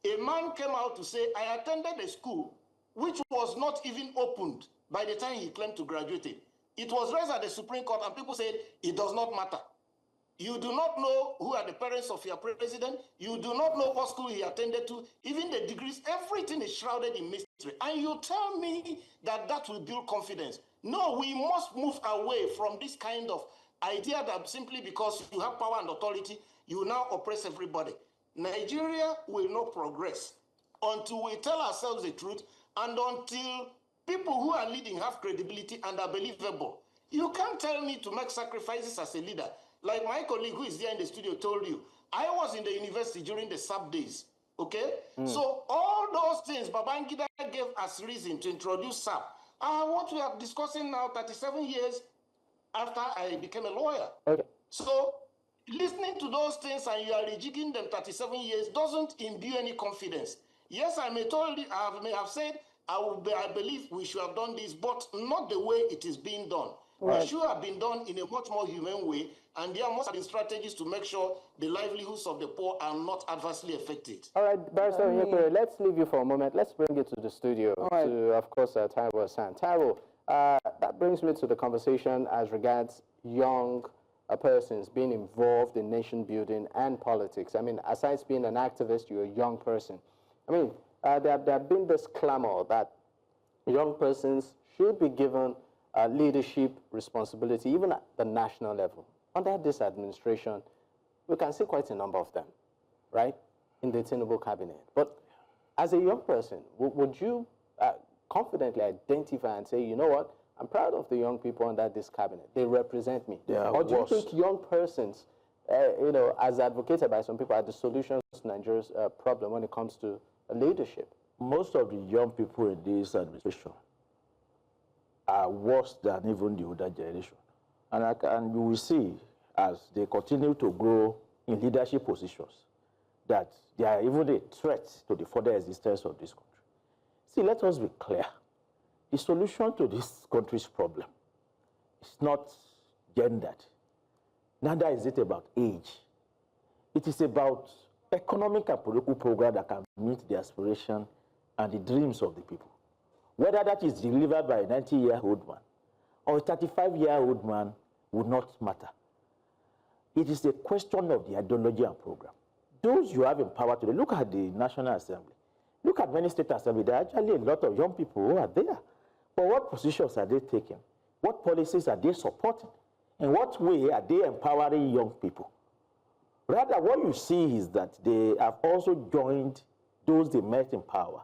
[SPEAKER 5] A man came out to say, I attended a school which was not even opened by the time he claimed to graduate it. It was raised at the Supreme Court, and people said, it does not matter. You do not know who are the parents of your president. You do not know what school he attended to. Even the degrees, everything is shrouded in mystery. And you tell me that that will build confidence. No, we must move away from this kind of idea that simply because you have power and authority, you now oppress everybody. Nigeria will not progress until we tell ourselves the truth and until people who are leading have credibility and are believable. You can't tell me to make sacrifices as a leader. Like my colleague who is there in the studio told you, I was in the university during the SAP days, okay? So all those things Babangida gave as reason to introduce SAP are what we are discussing now 37 years after I became a lawyer. Okay. So listening to those things and you are rejigging them 37 years doesn't imbue any confidence. Yes, I may have said, I believe we should have done this, but not the way it is being done. Right. It should have been done in a much more humane way, and there must have been strategies to make sure the livelihoods of the poor are not adversely affected.
[SPEAKER 3] All right, Barrister Onyekpere, let's leave you for a moment. Let's bring you to the studio, to, of course, Taiwo Hassan. Taiwo, that brings me to the conversation as regards young persons being involved in nation building and politics. I mean, aside being an activist, you're a young person. I mean, there have been this clamor that young persons should be given leadership responsibility, even at the national level. Under this administration, we can see quite a number of them, right, in the Tinubu cabinet. But as a young person, would you confidently identify and say, you know what, I'm proud of the young people under this cabinet. They represent me. Or do you think young persons, you know, as advocated by some people, are the solutions to Nigeria's problem when it comes to leadership?
[SPEAKER 2] Most of the young people in this administration are worse than even the older generation. And you will see, as they continue to grow in leadership positions, that they are even a threat to the further existence of this country. See, let us be clear. The solution to this country's problem is not gendered. Neither is it about age. It is about economic and political program that can meet the aspiration and the dreams of the people. Whether that is delivered by a 90-year-old man or a 35-year-old man would not matter. It is a question of the ideology and program. Those you have in power today, look at the National Assembly. Look at many state assemblies. There are actually a lot of young people who are there. But what positions are they taking? What policies are they supporting? In what way are they empowering young people? Rather, what you see is that they have also joined those they met in power,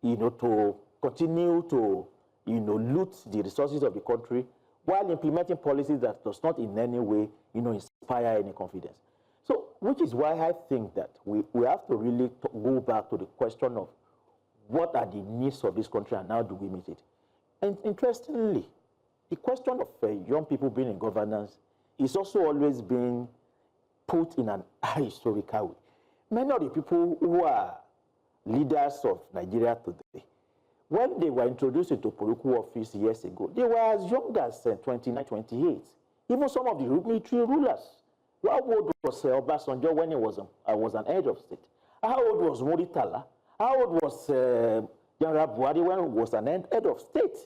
[SPEAKER 2] you know, to continue to, you know, loot the resources of the country while implementing policies that does not in any way, you know, inspire any confidence. So, which is why I think that we have to really go back to the question of what are the needs of this country and how do we meet it? And interestingly, the question of young people being in governance is also always been put in an historical way. Many of the people who are leaders of Nigeria today, when they were introduced into political office years ago, they were as young as 29, 28. Even some of the military rulers. How old was Obasanjo when he was an head of state? How old was Muritala? How old was General Buhari when he was an head of state?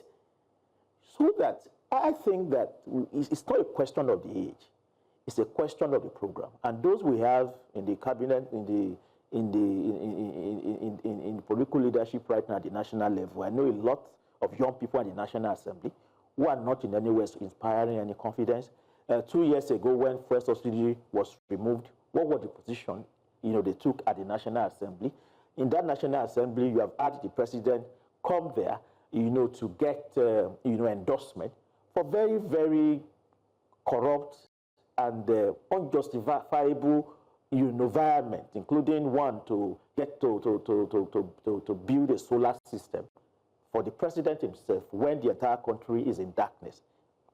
[SPEAKER 2] So that I think that it's not a question of the age. It's a question of the program. And those we have in the cabinet, in political leadership right now at the national level, I know a lot of young people at the National Assembly who are not in any way inspiring any confidence. 2 years ago, when first subsidy was removed, what was the position they took at the National Assembly? In that National Assembly, you have had the president come there, to get endorsement for very, very corrupt and unjustifiable environment, including one to get to build a solar system for the president himself when the entire country is in darkness.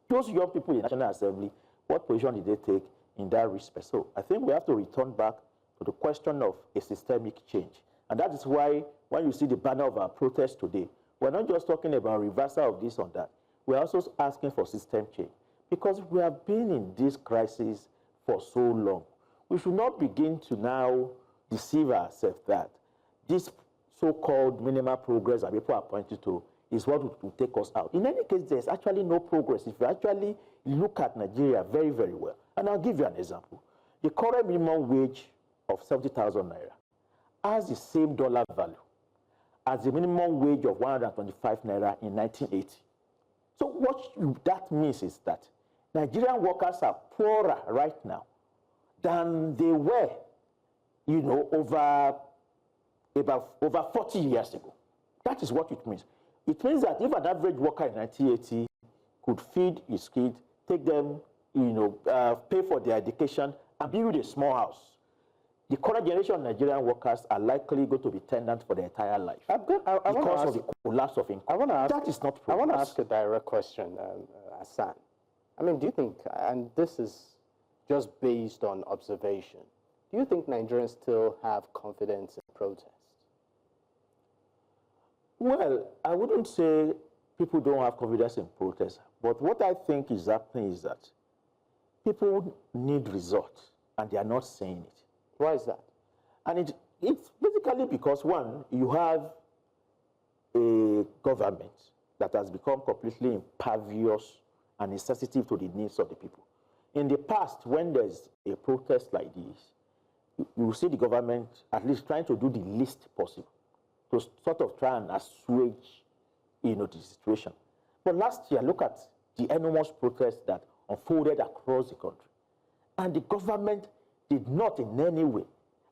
[SPEAKER 2] Those young people in the National Assembly, what position did they take in that respect? So I think we have to return back to the question of a systemic change. And that is why when you see the banner of our protest today, we're not just talking about reversal of this or that. We're also asking for system change. Because we have been in this crisis for so long. We should not begin to now deceive ourselves that this so-called minimal progress that people are pointing to is what will take us out. In any case, there's actually no progress if you actually look at Nigeria very, very well. And I'll give you an example. The current minimum wage of 70,000 naira has the same dollar value as the minimum wage of 125 naira in 1980. So what that means is that Nigerian workers are poorer right now than they were, over 40 years ago. That is what it means. It means that if an average worker in 1980 could feed his kids, take them, pay for their education, and build a small house, the current generation of Nigerian workers are likely going to be tenants for their entire life because of the collapse of income. That is not progress.
[SPEAKER 3] I want to ask a direct question, Hassan. I mean, do you think, and this is just based on observation, do you think Nigerians still have confidence in protest?
[SPEAKER 2] Well, I wouldn't say people don't have confidence in protest, but what I think is happening is that people need results, and they are not saying it.
[SPEAKER 3] Why is that?
[SPEAKER 2] And it's basically because, one, you have a government that has become completely impervious and insensitive to the needs of the people. In the past, when there's a protest like this, you see the government at least trying to do the least possible to sort of try and assuage, the situation. But last year, look at the enormous protests that unfolded across the country. And the government did not in any way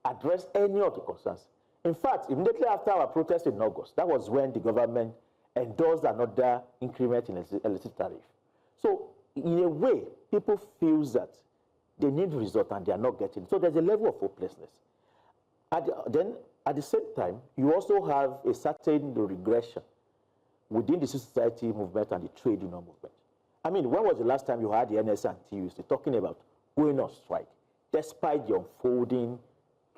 [SPEAKER 2] address any of the concerns. In fact, immediately after our protest in August, that was when the government endorsed another increment in electricity tariff. So, in a way, people feel that they need result and they are not getting it. So there's a level of hopelessness. Then, at the same time, you also have a certain regression within the society movement and the trade union movement. I mean, when was the last time you heard the NS and TUC talking about going on strike, despite the unfolding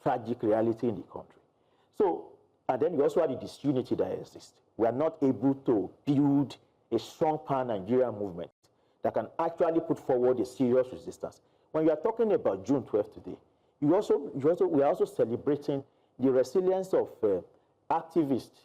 [SPEAKER 2] tragic reality in the country? So, and then you also have the disunity that exists. We are not able to build a strong pan-Nigerian movement that can actually put forward a serious resistance. When you are talking about June 12th today, we are also celebrating the resilience of activists,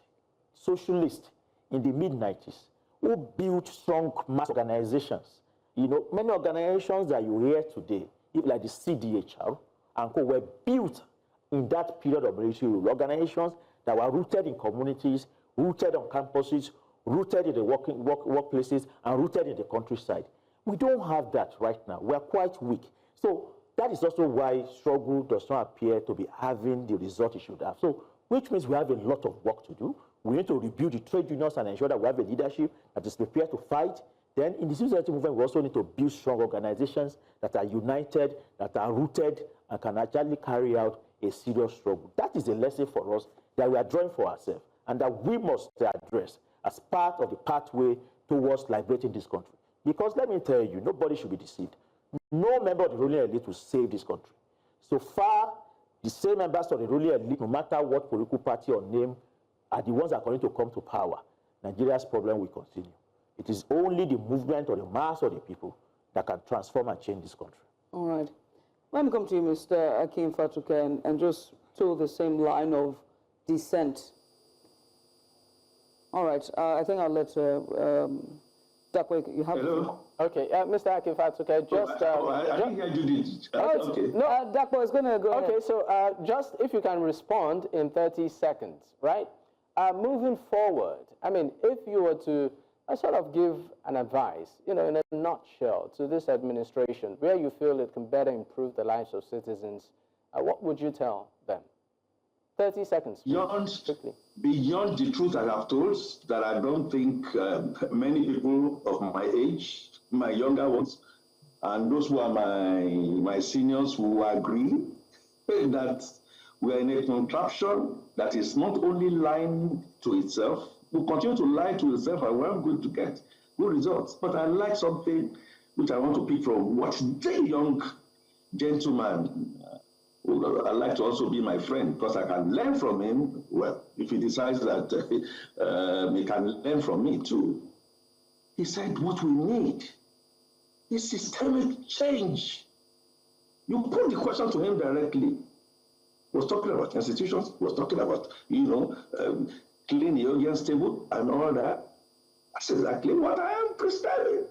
[SPEAKER 2] socialists in the mid-90s who built strong mass organizations. Many organizations that you hear today, like the CDHR and co, were built in that period of military rule. Organizations that were rooted in communities, rooted on campuses, rooted in the workplaces, and rooted in the countryside. We don't have that right now. We're quite weak. So that is also why struggle does not appear to be having the result it should have. So, which means we have a lot of work to do. We need to rebuild the trade unions and ensure that we have a leadership that is prepared to fight. Then in the civil society movement, we also need to build strong organizations that are united, that are rooted, and can actually carry out a serious struggle. That is a lesson for us that we are drawing for ourselves and that we must address as part of the pathway towards liberating this country. Because let me tell you, nobody should be deceived. No member of the ruling elite will save this country. So far, the same members of the ruling elite, no matter what political party or name, are the ones that are going to come to power. Nigeria's problem will continue. It is only the movement or the mass of the people that can transform and change this country.
[SPEAKER 1] All right. Let me come to you, Mr. Akin Fatunke, and just to the same line of dissent. All right. I think I'll let Dakwe, you have.
[SPEAKER 4] Hello?
[SPEAKER 3] Okay, Mr. Akin Fatunke, just...
[SPEAKER 4] I didn't hear you did. Okay.
[SPEAKER 1] No, Dakwe is going to go ahead.
[SPEAKER 3] Okay, so just if you can respond in 30 seconds, right? Moving forward, I mean, if you were to sort of give an advice, you know, in a nutshell to this administration, where you feel it can better improve the lives of citizens, what would you tell them? 30 seconds, quickly.
[SPEAKER 4] Beyond the truth I have told, that I don't think many people of my age, my younger ones, and those who are my seniors who agree that we are in a contraption that is not only lying to itself, will continue to lie to itself, and we're going to get good results. But I like something which I want to pick from what the young gentleman, who I like to also be my friend, because I can learn from him. Well, if he decides that he can learn from me too. He said, what we need is systemic change. You put the question to him directly. He was talking about institutions, he was talking about, you know, clean the audience table and all that. That's exactly what I am prescribing.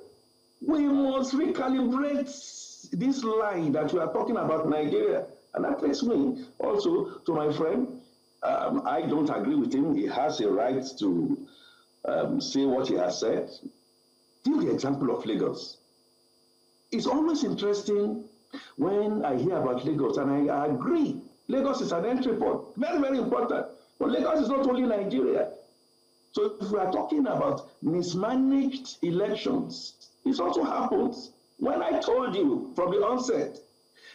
[SPEAKER 4] We must recalibrate this line that we are talking about Nigeria. And that takes me also to my friend. I don't agree with him. He has a right to say what he has said. Give the example of Lagos. It's always interesting when I hear about Lagos, and I agree. Lagos is an entry point, very, very important. But Lagos is not only Nigeria. So if we are talking about mismanaged elections, it also happens when I told you from the onset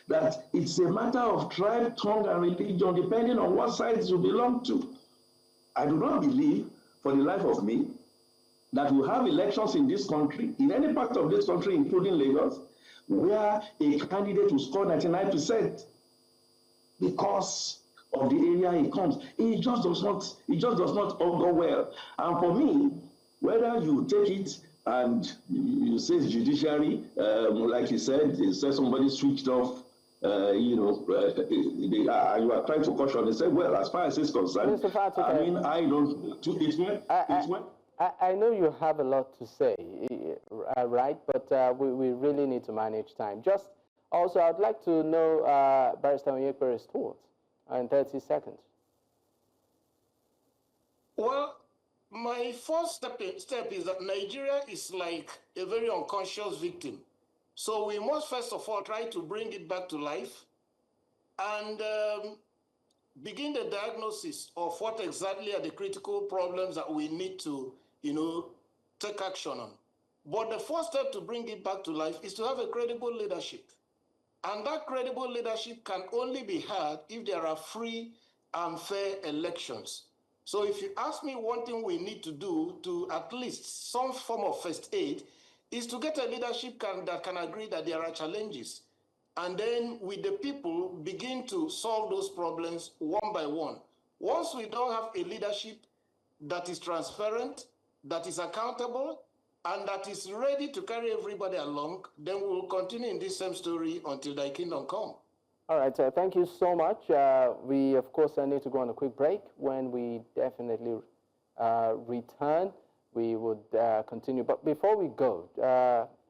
[SPEAKER 4] that it's a matter of tribe, tongue, and religion, depending on what sides you belong to. I do not believe, for the life of me, that we have elections in this country, in any part of this country, including Lagos, where a candidate will score 99% because of the area he comes. It just does not all go well. And for me, whether you take it and you say judiciary, like you said somebody switched off, you are trying to caution. They said, well, as far as it's concerned,
[SPEAKER 3] Mr. Fatunke,
[SPEAKER 4] I mean, I don't.
[SPEAKER 3] I know you have a lot to say, right? But we really need to manage time. Just also, I'd like to know Barrister Onyekpere's thoughts in 30 seconds.
[SPEAKER 5] Well, my first step is that Nigeria is like a very unconscious victim. So we must first of all try to bring it back to life and begin the diagnosis of what exactly are the critical problems that we need to, take action on. But the first step to bring it back to life is to have a credible leadership. And that credible leadership can only be had if there are free and fair elections. So if you ask me, one thing we need to do to at least some form of first aid is to get a leadership that can agree that there are challenges. And then with the people, begin to solve those problems one by one. Once we don't have a leadership that is transparent, that is accountable, and that is ready to carry everybody along, then we will continue in this same story until thy kingdom come.
[SPEAKER 3] All right, thank you so much. We, of course, need to go on a quick break. When we definitely return, we would continue. But before we go,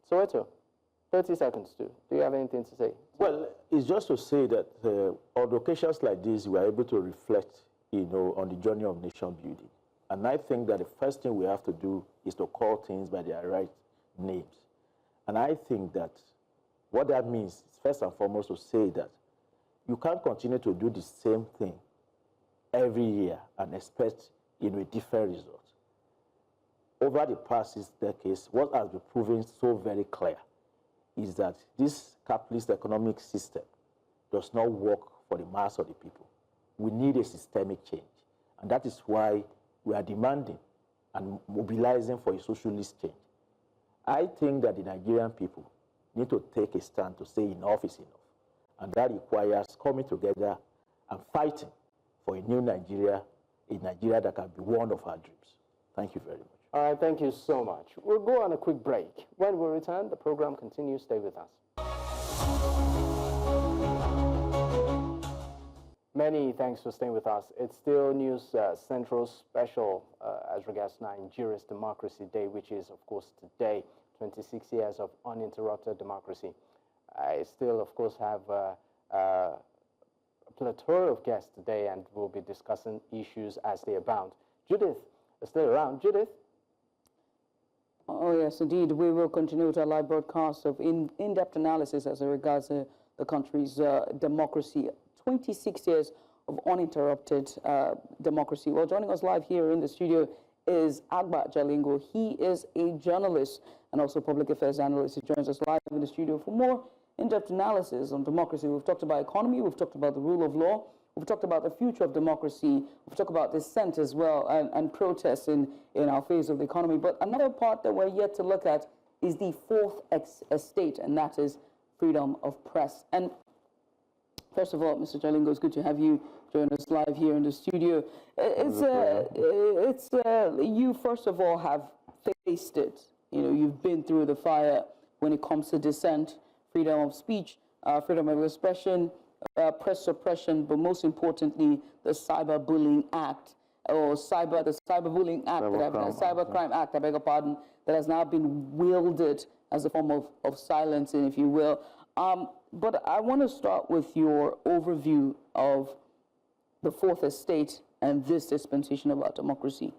[SPEAKER 3] Soweto, 30 seconds too. Do you have anything to say?
[SPEAKER 2] Well, it's just to say that on occasions like this, we are able to reflect, on the journey of nation building. And I think that the first thing we have to do is to call things by their right names. And I think that what that means is first and foremost to say that you can't continue to do the same thing every year and expect, a different result. Over the past 6 decades, what has been proven so very clear is that this capitalist economic system does not work for the mass of the people. We need a systemic change. And that is why we are demanding and mobilizing for a socialist change. I think that the Nigerian people need to take a stand to say enough is enough. And that requires coming together and fighting for a new Nigeria, a Nigeria that can be one of our dreams. Thank you very much.
[SPEAKER 3] All right, thank you so much. We'll go on a quick break. When we return, the program continues. Stay with us. Many thanks for staying with us. It's still News Central special as regards Nigeria's Democracy Day, which is, of course, today, 26 years of uninterrupted democracy. I still, of course, have a plethora of guests today, and we'll be discussing issues as they abound. Judith is still around. Judith?
[SPEAKER 1] Oh, yes, indeed. We will continue with our live broadcast of in-depth analysis as regards the country's democracy. 26 years of uninterrupted democracy. Well, joining us live here in the studio is Agba Jalingo. He is a journalist and also public affairs analyst. He joins us live in the studio for more in-depth analysis on democracy. We've talked about economy, we've talked about the rule of law, we've talked about the future of democracy, we've talked about dissent as well and protests in our phase of the economy. But another part that we're yet to look at is the fourth estate, and that is freedom of press. And first of all, Mr. Jalingo, it's good to have you join us live here in the studio. You first of all have faced it. You know, you've been through the fire when it comes to dissent, freedom of speech, freedom of expression, press suppression, but most importantly, the Cyberbullying Act, or the Cyberbullying Act, Cybercrime Act, I beg your pardon, that has now been wielded as a form of silencing, if you will. But I want to start with your overview of the fourth estate and this dispensation of our democracy.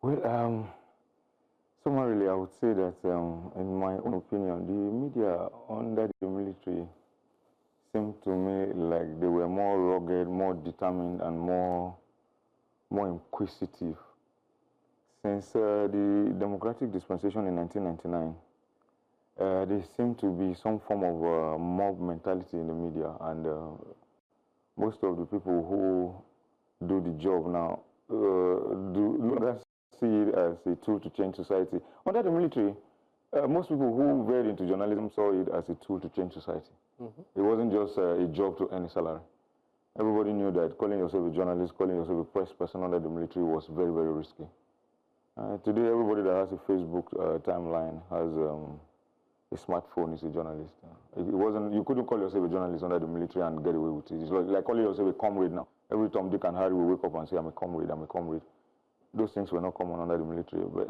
[SPEAKER 8] Well, summarily, I would say that, in my own opinion, the media under the military seemed to me like they were more rugged, more determined, and more inquisitive. Since the democratic dispensation in 1999, there seemed to be some form of mob mentality in the media, and most of the people who do the job now do see it as a tool to change society. Under the military, most people who veered into journalism saw it as a tool to change society. It wasn't just a job to earn a salary. Everybody knew that calling yourself a journalist, calling yourself a press person under the military was very, very risky. Today, everybody that has a Facebook timeline has a smartphone is a journalist. You couldn't call yourself a journalist under the military and get away with it. It's like calling yourself a comrade now. Every Tom, Dick, and Harry will wake up and say, I'm a comrade, I'm a comrade. Those things were not common under the military. But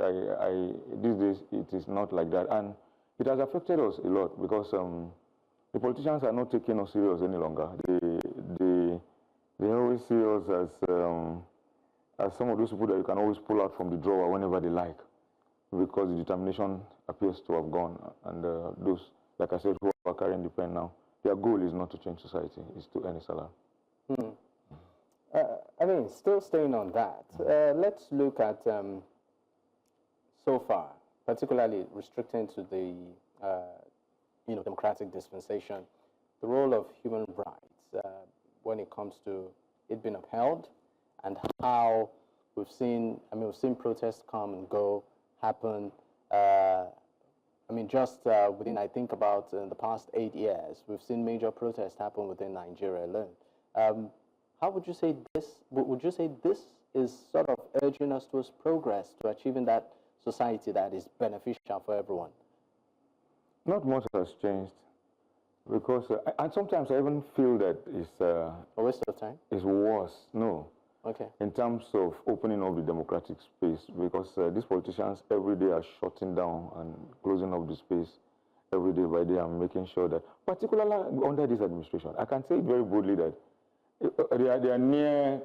[SPEAKER 8] these days, it is not like that. And it has affected us a lot because the politicians are not taking us serious any longer. They always see us as some of those people that you can always pull out from the drawer whenever they like, because the determination appears to have gone. And those, like I said, who are carrying the pen now, their goal is not to change society, it's to earn a salary.
[SPEAKER 3] I mean, still staying on that, let's look at, so far, particularly restricting to the, democratic dispensation, the role of human rights when it comes to it being upheld, and how we've seen protests come and go, happen. Just within, I think about in the past 8 years, we've seen major protests happen within Nigeria alone. How would you say this? Would you say this is sort of urging us towards progress to achieving that society that is beneficial for everyone?
[SPEAKER 8] Not much has changed, because and sometimes I even feel that it's
[SPEAKER 3] a waste of time.
[SPEAKER 8] It's worse. No.
[SPEAKER 3] Okay.
[SPEAKER 8] In terms of opening up the democratic space, because these politicians every day are shutting down and closing up the space every day by day, and making sure that, particularly under this administration, I can say it very boldly that they are nearing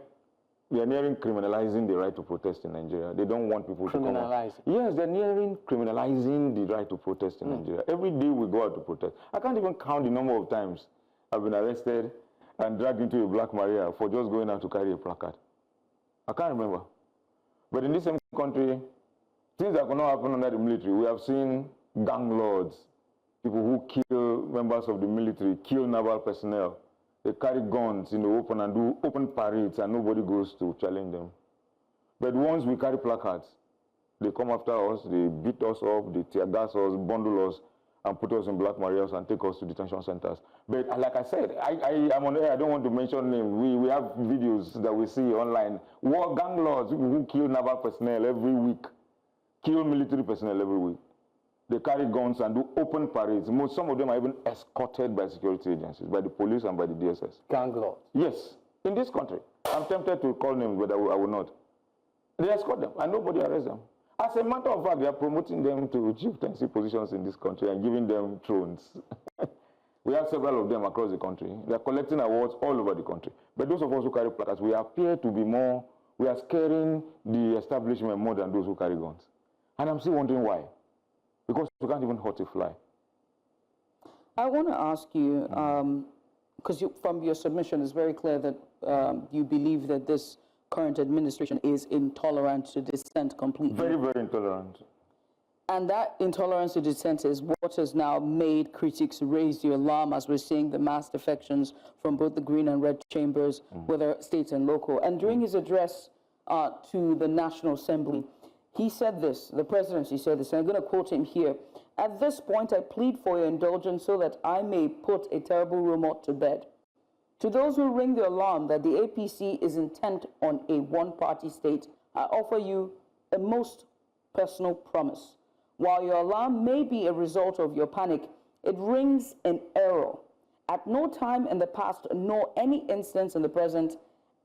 [SPEAKER 8] criminalizing the right to protest in Nigeria. They don't want people to come out. Yes, they're nearing criminalizing the right to protest in Nigeria. Every day we go out to protest. I can't even count the number of times I've been arrested and dragged into a Black Maria for just going out to carry a placard. I can't remember. But in this same country, things that cannot happen under the military. We have seen gang lords, people who kill members of the military, kill naval personnel. They carry guns in the open and do open parades, and nobody goes to challenge them. But once we carry placards, they come after us, they beat us up, they tear gas us, bundle us, and put us in black marias and take us to detention centers. But like I said, I'm on air. I don't want to mention names. We have videos that we see online. War gang lords who kill naval personnel every week, kill military personnel every week. They carry guns and do open parades. Some of them are even escorted by security agencies, by the police and by the DSS.
[SPEAKER 3] Gang lords?
[SPEAKER 8] Yes, in this country. I'm tempted to call names, but I will not. They escort them, and nobody arrests them. As a matter of fact, they are promoting them to chieftaincy positions in this country and giving them thrones. We have several of them across the country. They are collecting awards all over the country. But those of us who carry placards, we appear to be more, we are scaring the establishment more than those who carry guns. And I'm still wondering why. Because you can't even hurt a fly.
[SPEAKER 1] I want to ask you, because from your submission, it's very clear that you believe that this current administration is intolerant to dissent completely.
[SPEAKER 8] Very, very intolerant.
[SPEAKER 1] And that intolerance to dissent is what has now made critics raise the alarm as we're seeing the mass defections from both the green and red chambers, whether state and local. And during his address to the National Assembly, he said this, the presidency said this, and I'm going to quote him here. "At this point, I plead for your indulgence so that I may put a terrible rumor to bed. To those who ring the alarm that the APC is intent on a one-party state, I offer you a most personal promise. While your alarm may be a result of your panic, it rings in error. At no time in the past, nor any instance in the present,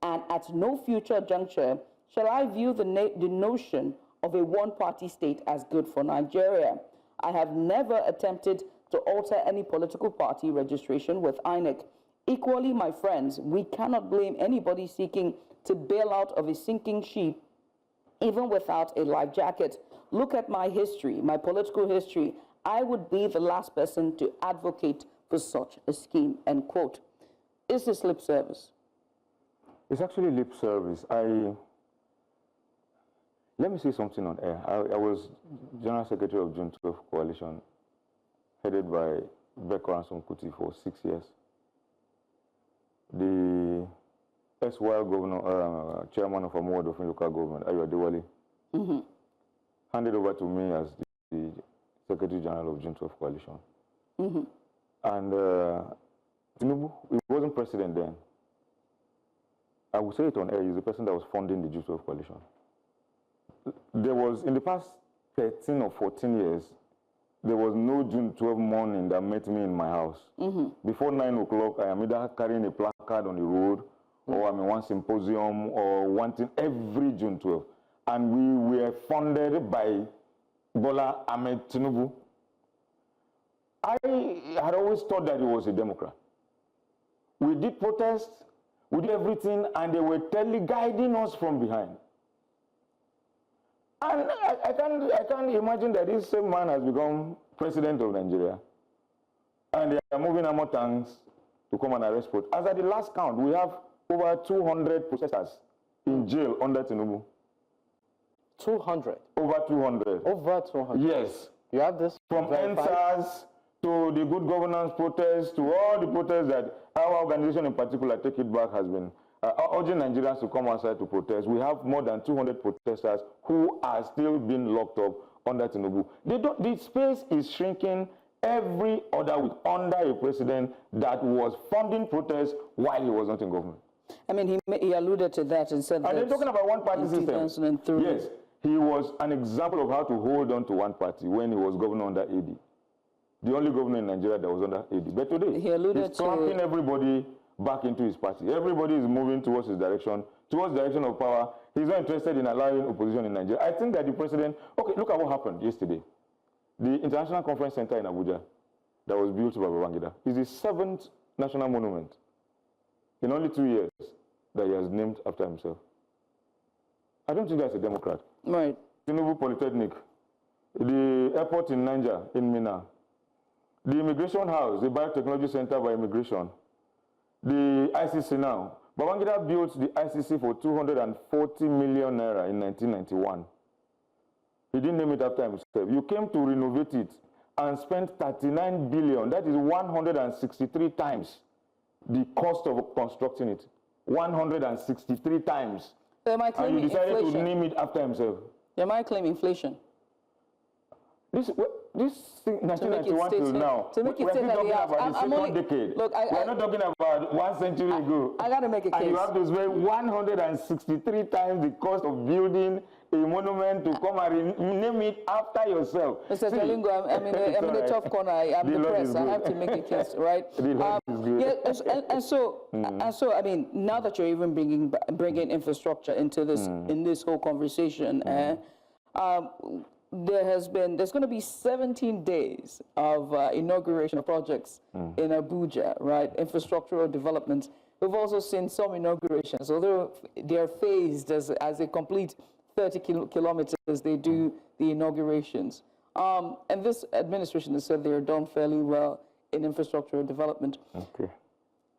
[SPEAKER 1] and at no future juncture, shall I view the notion of a one-party state as good for Nigeria. I have never attempted to alter any political party registration with INEC. Equally, my friends, we cannot blame anybody seeking to bail out of a sinking ship, even without a life jacket. Look at my history, my political history. I would be the last person to advocate for such a scheme," end quote. Is this lip service?
[SPEAKER 8] It's actually lip service. Let me say something on air. I was General Secretary of June 12 Coalition, headed by Beko Ransom Kuti for 6 years. The ex-while governor, chairman of Amuwa Dofin local government, Ayo Adewale, handed over to me as the Secretary General of June 12 Coalition. And Tinubu, he wasn't president then. I will say it on air, he's the person that was funding the June 12 Coalition. There was, in the past 13 or 14 years, there was no June 12 morning that met me in my house. Before 9 o'clock, I am either carrying a placard on the road, or I'm in one symposium, or wanting every June 12. And we were funded by Bola Ahmed Tinubu. I had always thought that he was a Democrat. We did protest, we did everything, and they were guiding us from behind. And I can't imagine that this same man has become president of Nigeria. And they are moving armor tanks to come and arrest us. As at the last count, we have over 200 protesters in jail under Tinubu.
[SPEAKER 3] 200?
[SPEAKER 8] Over 200.
[SPEAKER 3] Over 200?
[SPEAKER 8] Yes.
[SPEAKER 3] You have this?
[SPEAKER 8] From NSAS to the good governance protests to all the protests that our organization in particular, Take It Back, has been urging Nigerians to come outside to protest. We have more than 200 protesters who are still being locked up under Tinubu. The space is shrinking every other week under a president that was funding protests while he was not in government.
[SPEAKER 1] I mean, he alluded to that and said that.
[SPEAKER 8] Are they talking about one-party system?
[SPEAKER 1] 2003.
[SPEAKER 8] Yes. He was an example of how to hold on to one party when he was governor under AD. The only governor in Nigeria that was under AD. But today, he's clamping everybody back into his party. Everybody is moving towards his direction, towards the direction of power. He's not interested in allowing opposition in Nigeria. I think that the president, okay, look at what happened yesterday. The International Conference Center in Abuja that was built by Babangida is the 7th national monument in only 2 years that he has named after himself. I don't think that's a Democrat.
[SPEAKER 1] Right.
[SPEAKER 8] Tinubu Polytechnic, the airport in Niger, in Minna, the immigration house, the biotechnology center by immigration, the ICC now. Babangida built the ICC for 240 million naira in 1991. He didn't name it after himself. You came to renovate it and spent 39 billion. That is 163 times the cost of constructing it. 163 times.
[SPEAKER 1] So am I claiming
[SPEAKER 8] and you decided
[SPEAKER 1] inflation?
[SPEAKER 8] to name it after himself.
[SPEAKER 1] Am I claiming inflation?
[SPEAKER 8] this thing, 1991 till now,
[SPEAKER 1] to make it
[SPEAKER 8] we're still
[SPEAKER 1] state
[SPEAKER 8] talking
[SPEAKER 1] that
[SPEAKER 8] about the second decade.
[SPEAKER 1] Look,
[SPEAKER 8] we're not talking about 1 century ago.
[SPEAKER 1] I got to make a case.
[SPEAKER 8] And you have to spend 163 times the cost of building a monument to come and name it after yourself.
[SPEAKER 1] Mr. Jalingo, I'm in a tough corner. I'm the press. I have to make a case, right? And so, I mean, now that you're even bringing infrastructure into this in this whole conversation, there's going to be 17 days of inauguration of projects in Abuja, right? Infrastructural development. We've also seen some inaugurations, although they're phased as a complete 30 kilometers, they do the inaugurations. And this administration has said they're done fairly well in infrastructural development. Okay.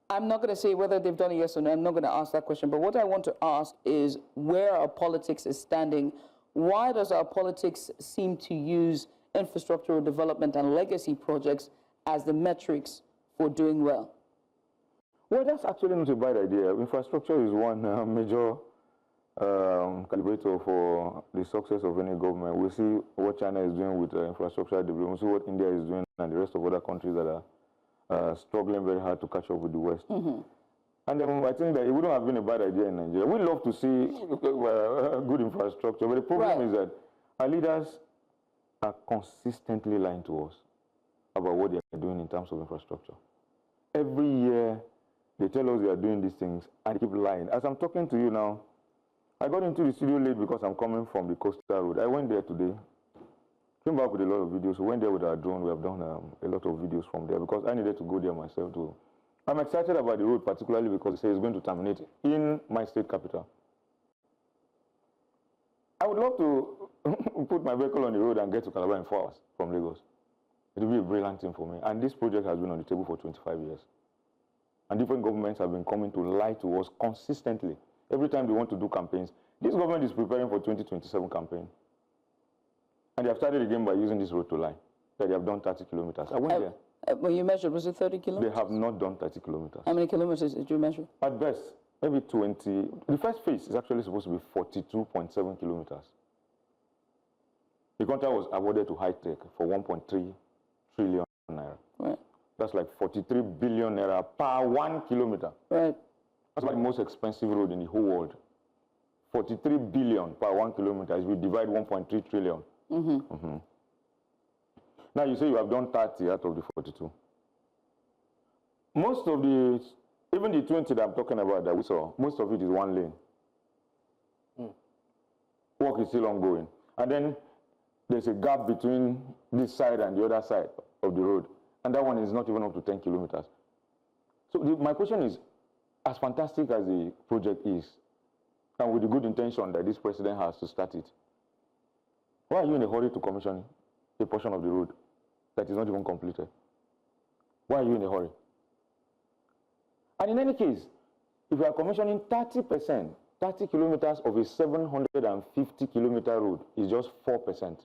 [SPEAKER 1] I'm not going to say whether they've done it yes or no. I'm not going to ask that question. But what I want to ask is where our politics is standing. Why does our politics seem to use infrastructural development and legacy projects as the metrics for doing well?
[SPEAKER 8] Well, that's actually not a bad idea. Infrastructure is one major calibrator for the success of any government. We see what China is doing with infrastructure development. We see what India is doing and the rest of other countries that are struggling very hard to catch up with the West. And I think that it wouldn't have been a bad idea in Nigeria. We love to see good infrastructure, but the problem is that our leaders are consistently lying to us about what they are doing in terms of infrastructure. Every year, they tell us they are doing these things and they keep lying. As I'm talking to you now, I got into the studio late because I'm coming from the coastal road. I went there today, came back with a lot of videos. We went there with our drone. We have done a lot of videos from there because I needed to go there myself too. I'm excited about the road, particularly because it says it's going to terminate in my state capital. I would love to put my vehicle on the road and get to Calabar in 4 hours from Lagos. It will be a brilliant thing for me. And this project has been on the table for 25 years. And different governments have been coming to lie to us consistently. Every time they want to do campaigns, this government is preparing for 2027 campaign. And they have started again by using this road to lie, that they have done 30 kilometers. I went there.
[SPEAKER 1] When you measured, was it 30 kilometers?
[SPEAKER 8] They have not done 30 kilometers.
[SPEAKER 1] How many kilometers did you measure?
[SPEAKER 8] At best, maybe 20. The first phase is actually supposed to be 42.7 kilometers. The contract was awarded to High Tech for 1.3 trillion naira. Right. That's like 43 billion naira per 1 kilometer. Right. That's like the most expensive road in the whole world. 43 billion per 1 kilometer. If we divide 1.3 trillion. Now you say you have done 30 out of the 42. Most of the, even the 20 that I'm talking about that we saw, most of it is one lane. Work is still ongoing. And then there's a gap between this side and the other side of the road. And that one is not even up to 10 kilometers. So my question is, as fantastic as the project is, and with the good intention that this president has to start it, why are you in a hurry to commission a portion of the road that is not even completed? Why are you in a hurry? And in any case, if you are commissioning 30%, 30 kilometers of a 750 kilometer road is just 4%.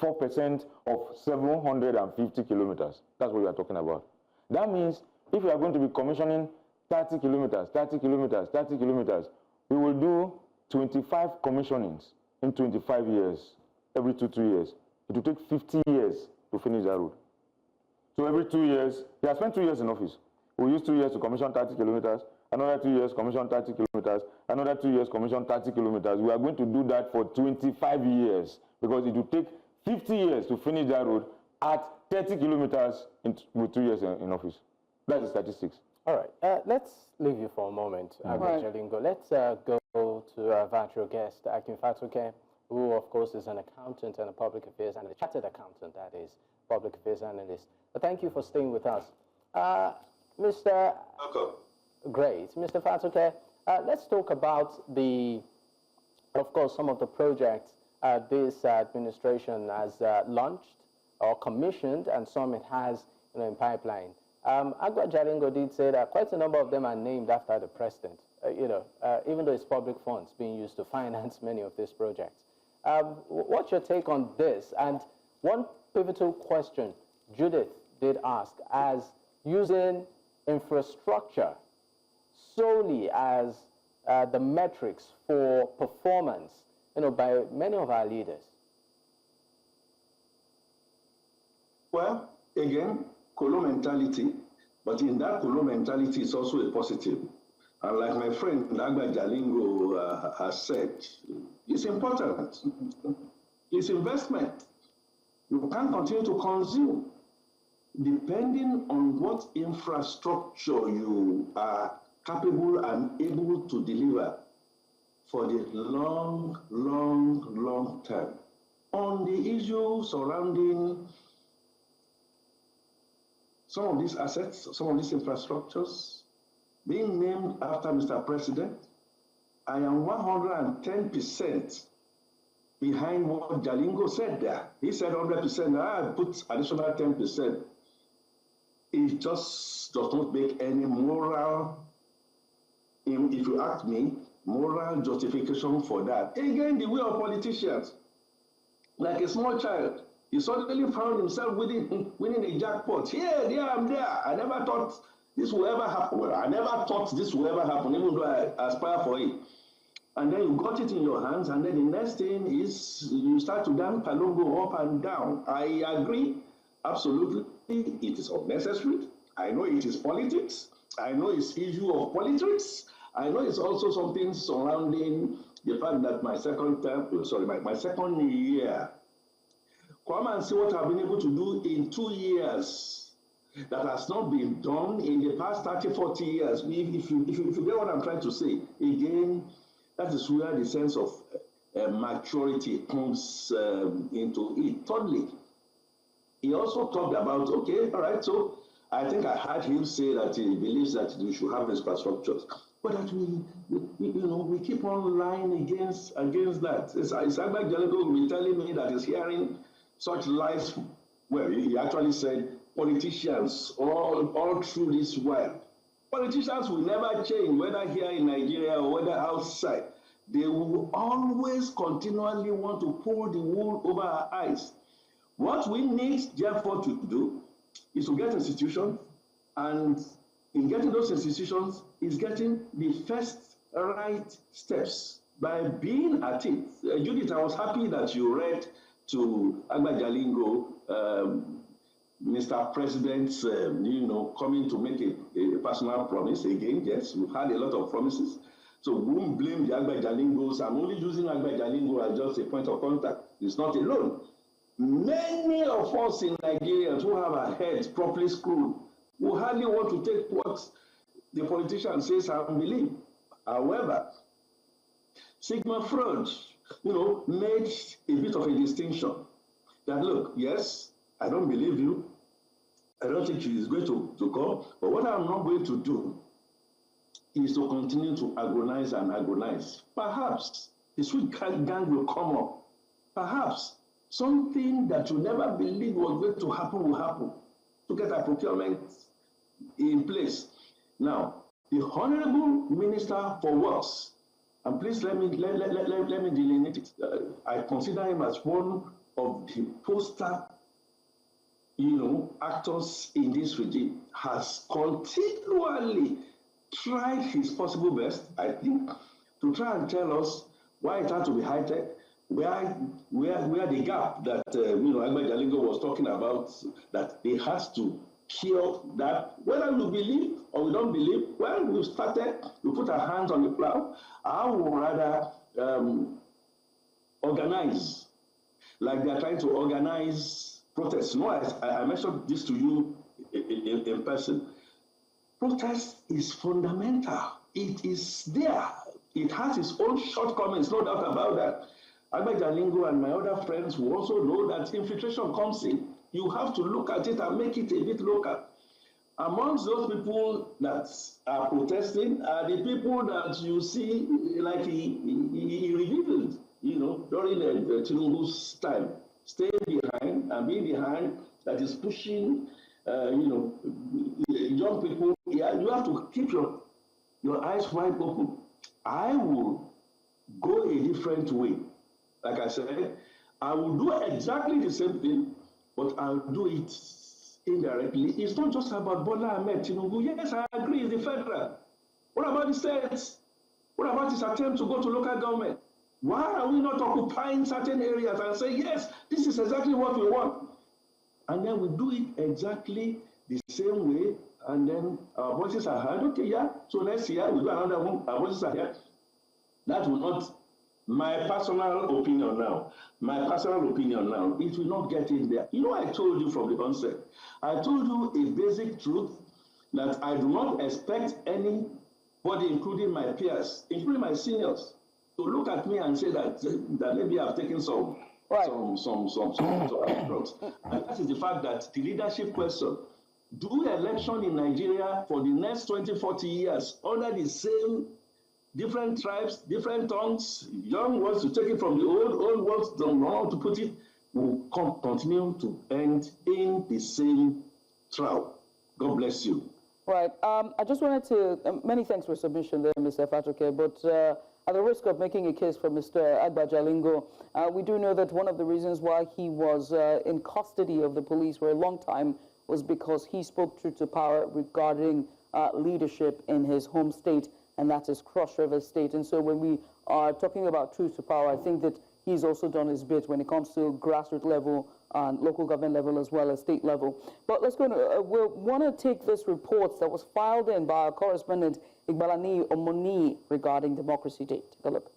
[SPEAKER 8] 4% of 750 kilometers. That's what we are talking about. That means if you are going to be commissioning 30 kilometers, 30 kilometers, 30 kilometers, we will do 25 commissionings in 25 years, every 2 years. It will take 50 years to finish that road. So every 2 years, they have spent 2 years in office. We use 2 years to commission 30 kilometers, another 2 years commission 30 kilometers, another 2 years commission 30 kilometers. We are going to do that for 25 years because it will take 50 years to finish that road at 30 kilometers with 2 years in office. That's the statistics.
[SPEAKER 3] All right, let's leave you for a moment, Agba Jalingo. Let's go to our virtual guest, Akin Fatunke, who, of course, is an accountant and a public affairs and a chartered accountant, that is, public affairs analyst. But thank you for staying with us. Mr. Great. Mr. Fatunke, let's talk about of course, some of the projects this administration has launched or commissioned, and some it has in pipeline. Agba Jalingo did say that quite a number of them are named after the president, even though it's public funds being used to finance many of these projects. What's your take on this? And one pivotal question Judith did ask, as using infrastructure solely as the metrics for performance, by many of our leaders.
[SPEAKER 4] Well, again, Kolo mentality, but in that Kolo mentality is also a positive. And like my friend Agba Jalingo has said, it's important. It's investment. You can't continue to consume. Depending on what infrastructure you are capable and able to deliver for the long, long, long term. On the issue surrounding some of these assets, some of these infrastructures, being named after Mr. President, I am 110% behind what Jalingo said there. He said 100%, I put additional 10%. It just does not make any moral, if you ask me, moral justification for that. Again, the way of politicians, like a small child, he suddenly found himself winning a jackpot. Here, there, I'm there. I never thought this will ever happen. Well, I never thought this will ever happen, even though I aspire for it. And then you got it in your hands, and then the next thing is you start to dance palongo up and down. I agree, absolutely, it is unnecessary. I know it is politics. I know it's issue of politics. I know it's also something surrounding the fact that my second year, come and see what I've been able to do in 2 years that has not been done in the past 30, 40 years. If you get what I'm trying to say, again, that is where the sense of maturity comes into it. Thirdly, he also talked about, okay, all right, so I think I heard him say that he believes that we should have infrastructures, but that we keep on lying against that. It's Agba Jalingo will be telling me that he's hearing such lies. Well, he actually said politicians all through this while. Politicians will never change, whether here in Nigeria or whether outside. They will always continually want to pull the wool over our eyes. What we need, therefore, to do is to get institutions, and in getting those institutions is getting the first right steps by being at it. Judith, I was happy that you read to Agba Jalingo, Mr. President, coming to make a personal promise again. Yes, we've had a lot of promises. So we won't blame the Agba Jalingos. I'm only using Agba Jalingo as just a point of contact. It's not alone. Many of us in Nigeria who have our heads properly screwed will hardly want to take what the politician says and believe. However, Sigmund Freud, made a bit of a distinction that, look, yes, I don't believe you. I don't think he is going to come. But what I'm not going to do is to continue to agonize and agonize. Perhaps the sweet gang will come up. Perhaps something that you never believed was going to happen will happen to get a procurement in place. Now, the Honorable Minister for Works, and please let me delineate it. I consider him as one of the poster, actors in this regime, has continually tried his possible best, I think, to try and tell us why it had to be high-tech, where the gap that Agba Jalingo was talking about, that they has to cure that. Whether we believe or we don't believe, well, we started, we put our hands on the plow. I would rather organize, like they're trying to organize protests. No, I mentioned this to you in person. Protest is fundamental. It is there. It has its own shortcomings, no doubt about that. Agba Jalingo and my other friends will also know that infiltration comes in. You have to look at it and make it a bit local. Amongst those people that are protesting are the people that you see, like he revealed, during the Tinubu's time. Stay behind and be behind, that is pushing, young people. Yeah, you have to keep your eyes wide open. I will go a different way. Like I said, I will do exactly the same thing, but I'll do it indirectly. It's not just about Bola Ahmed Tinubu. Yes, I agree, it's the federal. What about the states? What about his attempt to go to local government? Why are we not occupying certain areas and say, yes, this is exactly what we want? and then we do it exactly the same way, and then our voices are heard. Okay, yeah, so next year we do another one, our voices are heard. That will not, my personal opinion now, it will not get in there. You know, I told you from the onset, I told you a basic truth that I do not expect anybody, including my peers, including my seniors, to look at me and say that maybe I've taken some approach. And that is the fact that the leadership question, do election in Nigeria for the next 20, 40 years under the same different tribes, different tongues, young ones to take it from the old ones don't know how to put it, will continue to end in the same trial. God bless you.
[SPEAKER 1] Right. I just wanted to, many thanks for submission there, Mr. Fatunke, but at the risk of making a case for Mr. Agba Jalingo, we do know that one of the reasons why he was in custody of the police for a long time was because he spoke truth to power regarding leadership in his home state, and that is Cross River State. And so when we are talking about truth to power, I think that he's also done his bit when it comes to grassroots level and local government level as well as state level. But let's go to, we'll want to take this report that was filed in by our correspondent Igbalani Omoni regarding Democracy Day. Take a look.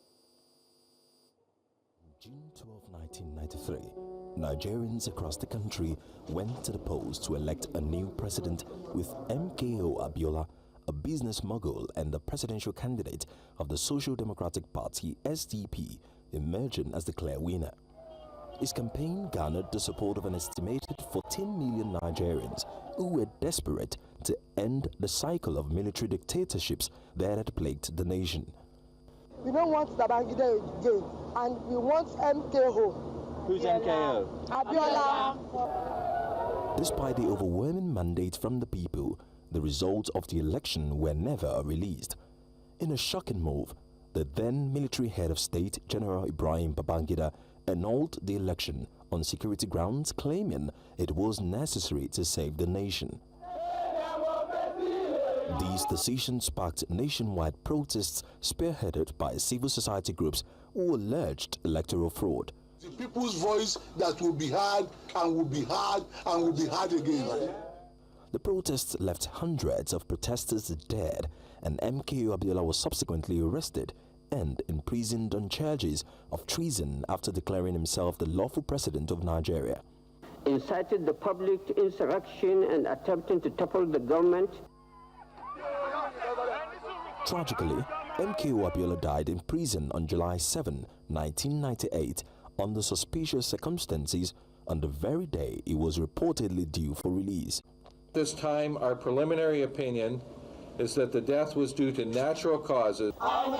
[SPEAKER 9] June 12, 1993, Nigerians across the country went to the polls to elect a new president, with MKO Abiola, a business mogul and the presidential candidate of the Social Democratic Party SDP, emerging as the clear winner. His campaign garnered the support of an estimated 14 million Nigerians who were desperate to end the cycle of military dictatorships that had plagued the nation.
[SPEAKER 10] We don't want Babangida again, and we want MKO.
[SPEAKER 11] Who's MKO?
[SPEAKER 10] Abiola.
[SPEAKER 9] Despite the overwhelming mandate from the people, the results of the election were never released. In a shocking move, the then military head of state, General Ibrahim Babangida, annulled the election on security grounds, claiming it was necessary to save the nation. These decisions sparked nationwide protests spearheaded by civil society groups who alleged electoral fraud.
[SPEAKER 12] The people's voice that will be heard and will be heard and will be heard again.
[SPEAKER 9] The protests left hundreds of protesters dead, and MKO Abiola was subsequently arrested and imprisoned on charges of treason after declaring himself the lawful president of Nigeria.
[SPEAKER 13] Incited the public to insurrection and attempting to topple the government.
[SPEAKER 9] Tragically, MKO Abiola died in prison on July 7, 1998, under suspicious circumstances on the very day he was reportedly due for release.
[SPEAKER 14] This time, our preliminary opinion is that the death was due to natural causes.
[SPEAKER 15] I'm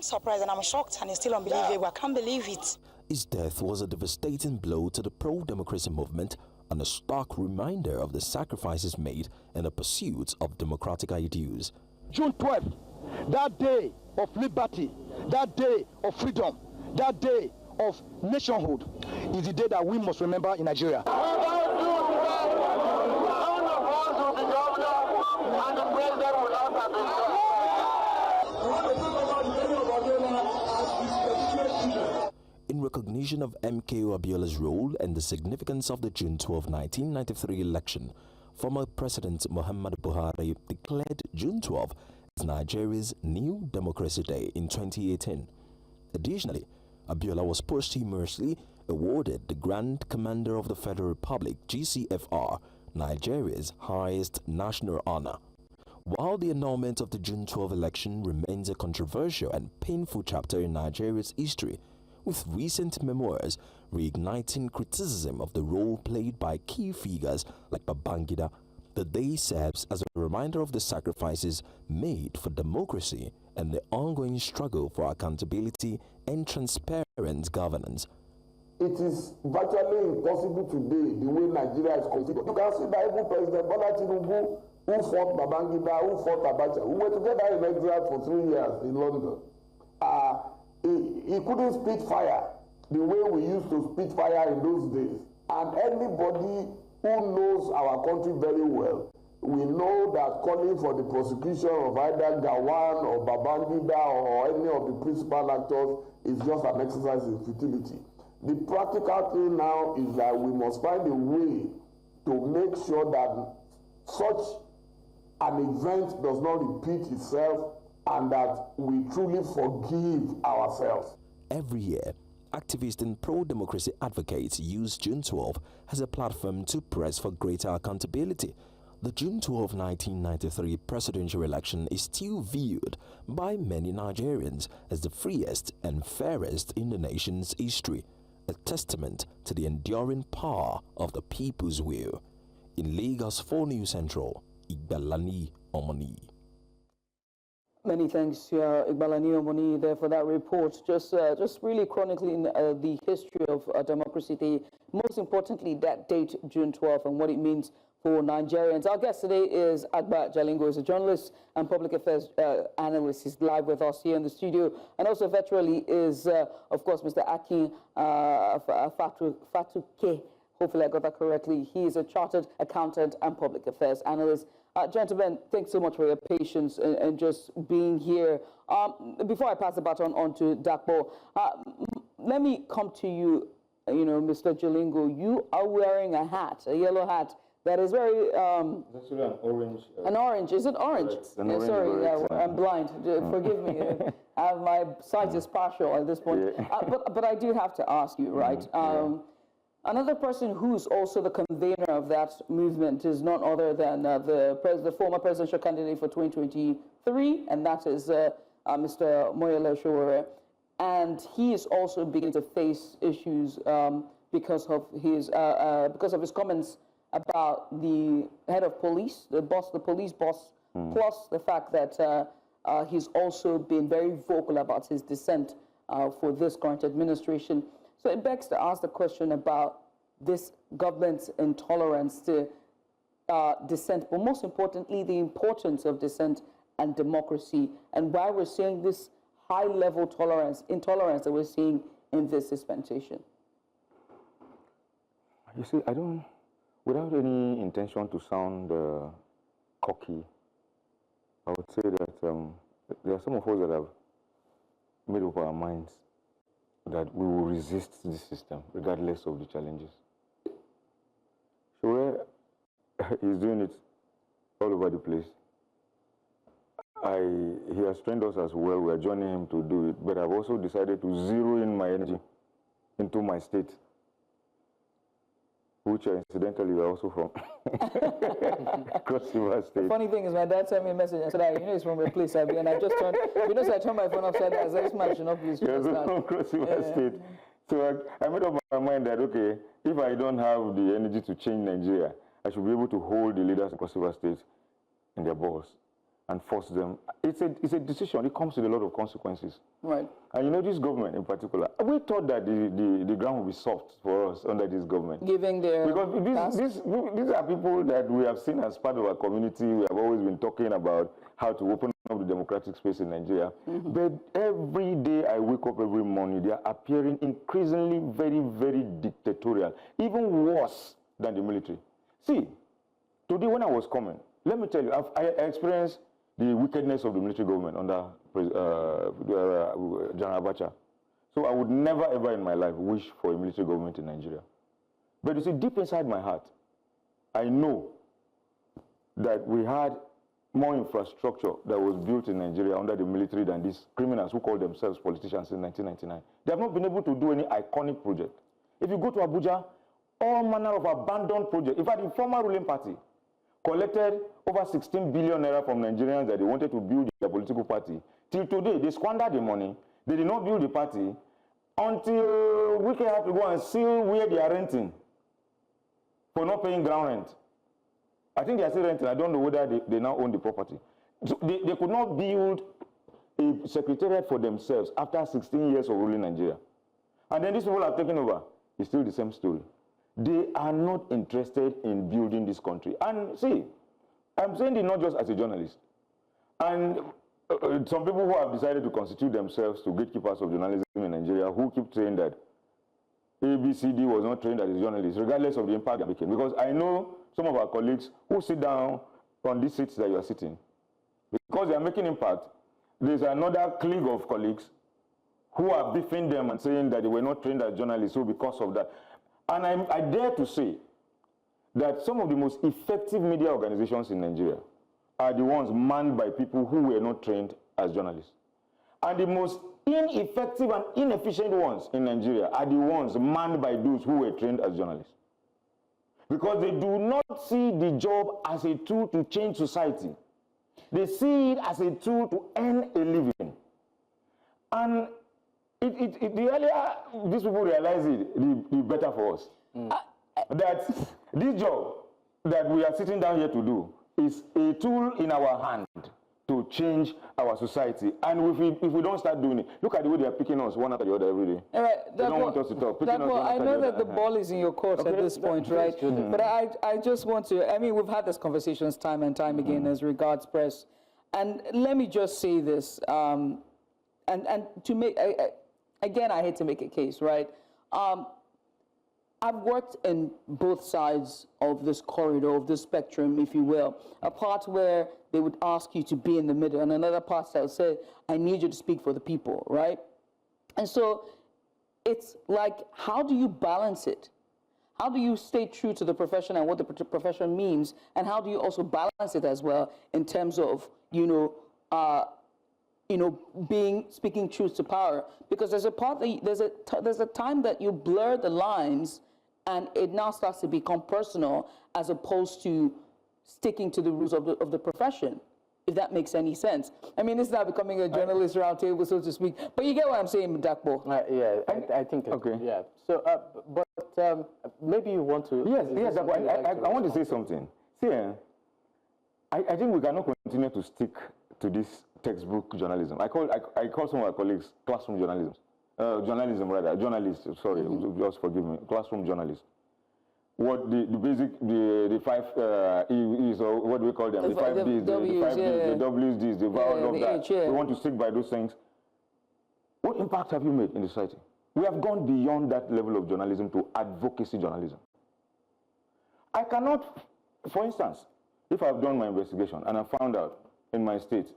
[SPEAKER 15] surprised and I'm shocked, and it's still unbelievable. I can't believe it.
[SPEAKER 9] His death was a devastating blow to the pro-democracy movement and a stark reminder of the sacrifices made in the pursuit of democratic ideals.
[SPEAKER 16] June 12th, that day of liberty, that day of freedom, that day of nationhood is the day that we must remember in Nigeria.
[SPEAKER 9] In recognition of MKO Abiola's role and the significance of the June 12, 1993 election, former President Muhammadu Buhari declared June 12 as Nigeria's new Democracy Day in 2018. Additionally, Abiola was posthumously awarded the Grand Commander of the Federal Republic, GCFR, Nigeria's highest national honor. While the annulment of the June 12 election remains a controversial and painful chapter in Nigeria's history, with recent memoirs reigniting criticism of the role played by key figures like Babangida, the day serves as a reminder of the sacrifices made for democracy and the ongoing struggle for accountability and transparent governance.
[SPEAKER 17] It is virtually impossible today, the way Nigeria is configured. You can see that even President Bola Tinubu, who fought Babangida, who fought Abacha, who were together in exile for 3 years in London. He couldn't spit fire the way we used to spit fire in those days. And anybody who knows our country very well, we know that calling for the prosecution of either Gawan or Babangida or any of the principal actors is just an exercise in futility. The practical thing now is that we must find a way to make sure that such an event does not repeat itself and that we truly forgive ourselves.
[SPEAKER 9] Every year, activists and pro-democracy advocates use June 12 as a platform to press for greater accountability. The June 12, 1993 presidential election is still viewed by many Nigerians as the freest and fairest in the nation's history, a testament to the enduring power of the people's will. In Lagos 4 News Central, Igbalani Omoni.
[SPEAKER 1] Many thanks, Igbalani Omoni, there for that report. Just really chronicling the history of Democracy Day. Most importantly, that date, June 12th, and what it means for Nigerians. Our guest today is Agba Jalingo, is a journalist and public affairs analyst. He's live with us here in the studio. And also virtually is, of course, Mr. Akin Fatunke. Hopefully I got that correctly. He is a chartered accountant and public affairs analyst. Gentlemen, thanks so much for your patience and just being here. Before I pass the baton on to Dakpo, let me come to you, Mr. Jalingo. You are wearing a hat, a yellow hat, that is very...
[SPEAKER 8] It's actually an orange.
[SPEAKER 1] An orange. Is it orange? Sorry, I'm blind. Forgive me. My sight is partial at this point. Yeah. But I do have to ask you, right? Another person who's also the convener of that movement is none other than the former presidential candidate for 2023, and that is Mr. Moyele Sowore. And he is also beginning to face issues because of his comments about the head of police, the police boss, plus the fact that he's also been very vocal about his dissent for this current administration. So it begs to ask the question about this government's intolerance to dissent, but most importantly, the importance of dissent and democracy, and why we're seeing this high-level intolerance that we're seeing in this dispensation.
[SPEAKER 8] You see, without any intention to sound cocky, I would say that there are some of us that have made up our minds that we will resist this system, regardless of the challenges. So where he's doing it all over the place. He has trained us as well. We are joining him to do it. But I've also decided to zero in my energy into my state, which incidentally we are also from. Cross River State.
[SPEAKER 1] The funny thing is, my dad sent me a message and said, it's from a place I've been, and I just turned, so I turned my phone upside down. I said, this man should not be
[SPEAKER 8] from Cross River State. So I made up my mind that, okay, if I don't have the energy to change Nigeria, I should be able to hold the leaders of Cross River State in their balls and force them. It's a decision. It comes with a lot of consequences.
[SPEAKER 1] Right.
[SPEAKER 8] And this government in particular, we thought that the ground would be soft for us under this government.
[SPEAKER 1] Giving their...
[SPEAKER 8] Because these are people that we have seen as part of our community. We have always been talking about how to open up the democratic space in Nigeria. But every day I wake up every morning, they are appearing increasingly very, very dictatorial, even worse than the military. See, today when I was coming, let me tell you, I experienced the wickedness of the military government under General Abacha. So I would never ever in my life wish for a military government in Nigeria. But you see, deep inside my heart, I know that we had more infrastructure that was built in Nigeria under the military than these criminals who call themselves politicians in 1999. They have not been able to do any iconic project. If you go to Abuja, all manner of abandoned projects. In fact, the former ruling party collected over 16 billion naira from Nigerians that they wanted to build their political party. Till today, they squandered the money. They did not build the party until we had to go and seal where they are renting for not paying ground rent. I think they are still renting. I don't know whether they now own the property. So they could not build a secretariat for themselves after 16 years of ruling Nigeria. And then these people have taken over. It's still the same story. They are not interested in building this country. And see, I'm saying it not just as a journalist. And some people who have decided to constitute themselves to gatekeepers of journalism in Nigeria who keep saying that ABCD was not trained as a journalist, regardless of the impact they're making. Because I know some of our colleagues who sit down on these seats that you are sitting. Because they are making impact, there's another clique of colleagues who are beefing them and saying that they were not trained as journalists, so because of that. And I dare to say that some of the most effective media organizations in Nigeria are the ones manned by people who were not trained as journalists. And the most ineffective and inefficient ones in Nigeria are the ones manned by those who were trained as journalists. Because they do not see the job as a tool to change society. They see it as a tool to earn a living. And the earlier these people realize it, the better for us. That this job that we are sitting down here to do is a tool in our hand to change our society. And if we don't start doing it, look at the way they are picking us one after the other every day.
[SPEAKER 1] All right,
[SPEAKER 8] they don't want us to talk.
[SPEAKER 1] I know that the ball is in your court at this point, right? But I just want to, I mean, we've had these conversations time and time again as regards press. And let me just say this, and to make, again, I hate to make a case, right? I've worked in both sides of this corridor, of this spectrum, if you will. A part where they would ask you to be in the middle, and another part that would say, I need you to speak for the people, right? And so it's like, how do you balance it? How do you stay true to the profession and what the profession means? And how do you also balance it as well in terms of, speaking truth to power? Because there's a part that there's a time that you blur the lines, and it now starts to become personal as opposed to sticking to the rules of the profession, if that makes any sense. I mean, it's now becoming a journalist roundtable, so to speak. But you get what I'm saying, Dakbo?
[SPEAKER 3] Yeah, I think. Okay. Yeah. So, but maybe you want to.
[SPEAKER 8] Yes. I want to say something. See, I think we cannot continue to stick to this textbook journalism. I call some of our colleagues classroom journalism. Journalists, sorry, just forgive me, classroom journalists. What the 5 E's, or what do we call them? The 5 D's, the 5 D's, the W's, D's, the vowels of that. We want to stick by those things. What impact have you made in the society? We have gone beyond that level of journalism to advocacy journalism. I cannot, for instance, if I've done my investigation and I found out in my state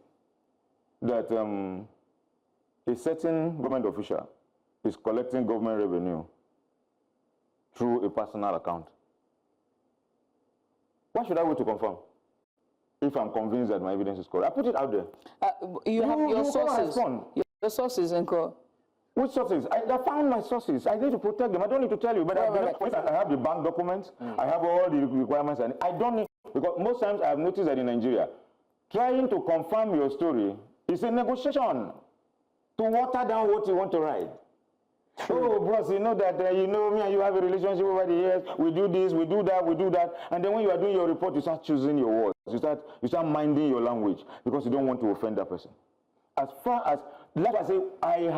[SPEAKER 8] that a certain government official is collecting government revenue through a personal account, what should I wait to confirm if I'm convinced that my evidence is correct? I put it out there.
[SPEAKER 1] You have your sources. Your sources, Nko.
[SPEAKER 8] Which sources? I found my sources. I need to protect them. I don't need to tell you, but I have the bank documents. I have all the requirements, and I don't need, because most times I've noticed that in Nigeria, trying to confirm your story is a negotiation to water down what you want to write. Oh, bros, you know that, me and you have a relationship over the years. We do this, we do that, we do that. And then when you are doing your report, you start choosing your words. You start minding your language because you don't want to offend that person. As far as, like I say, I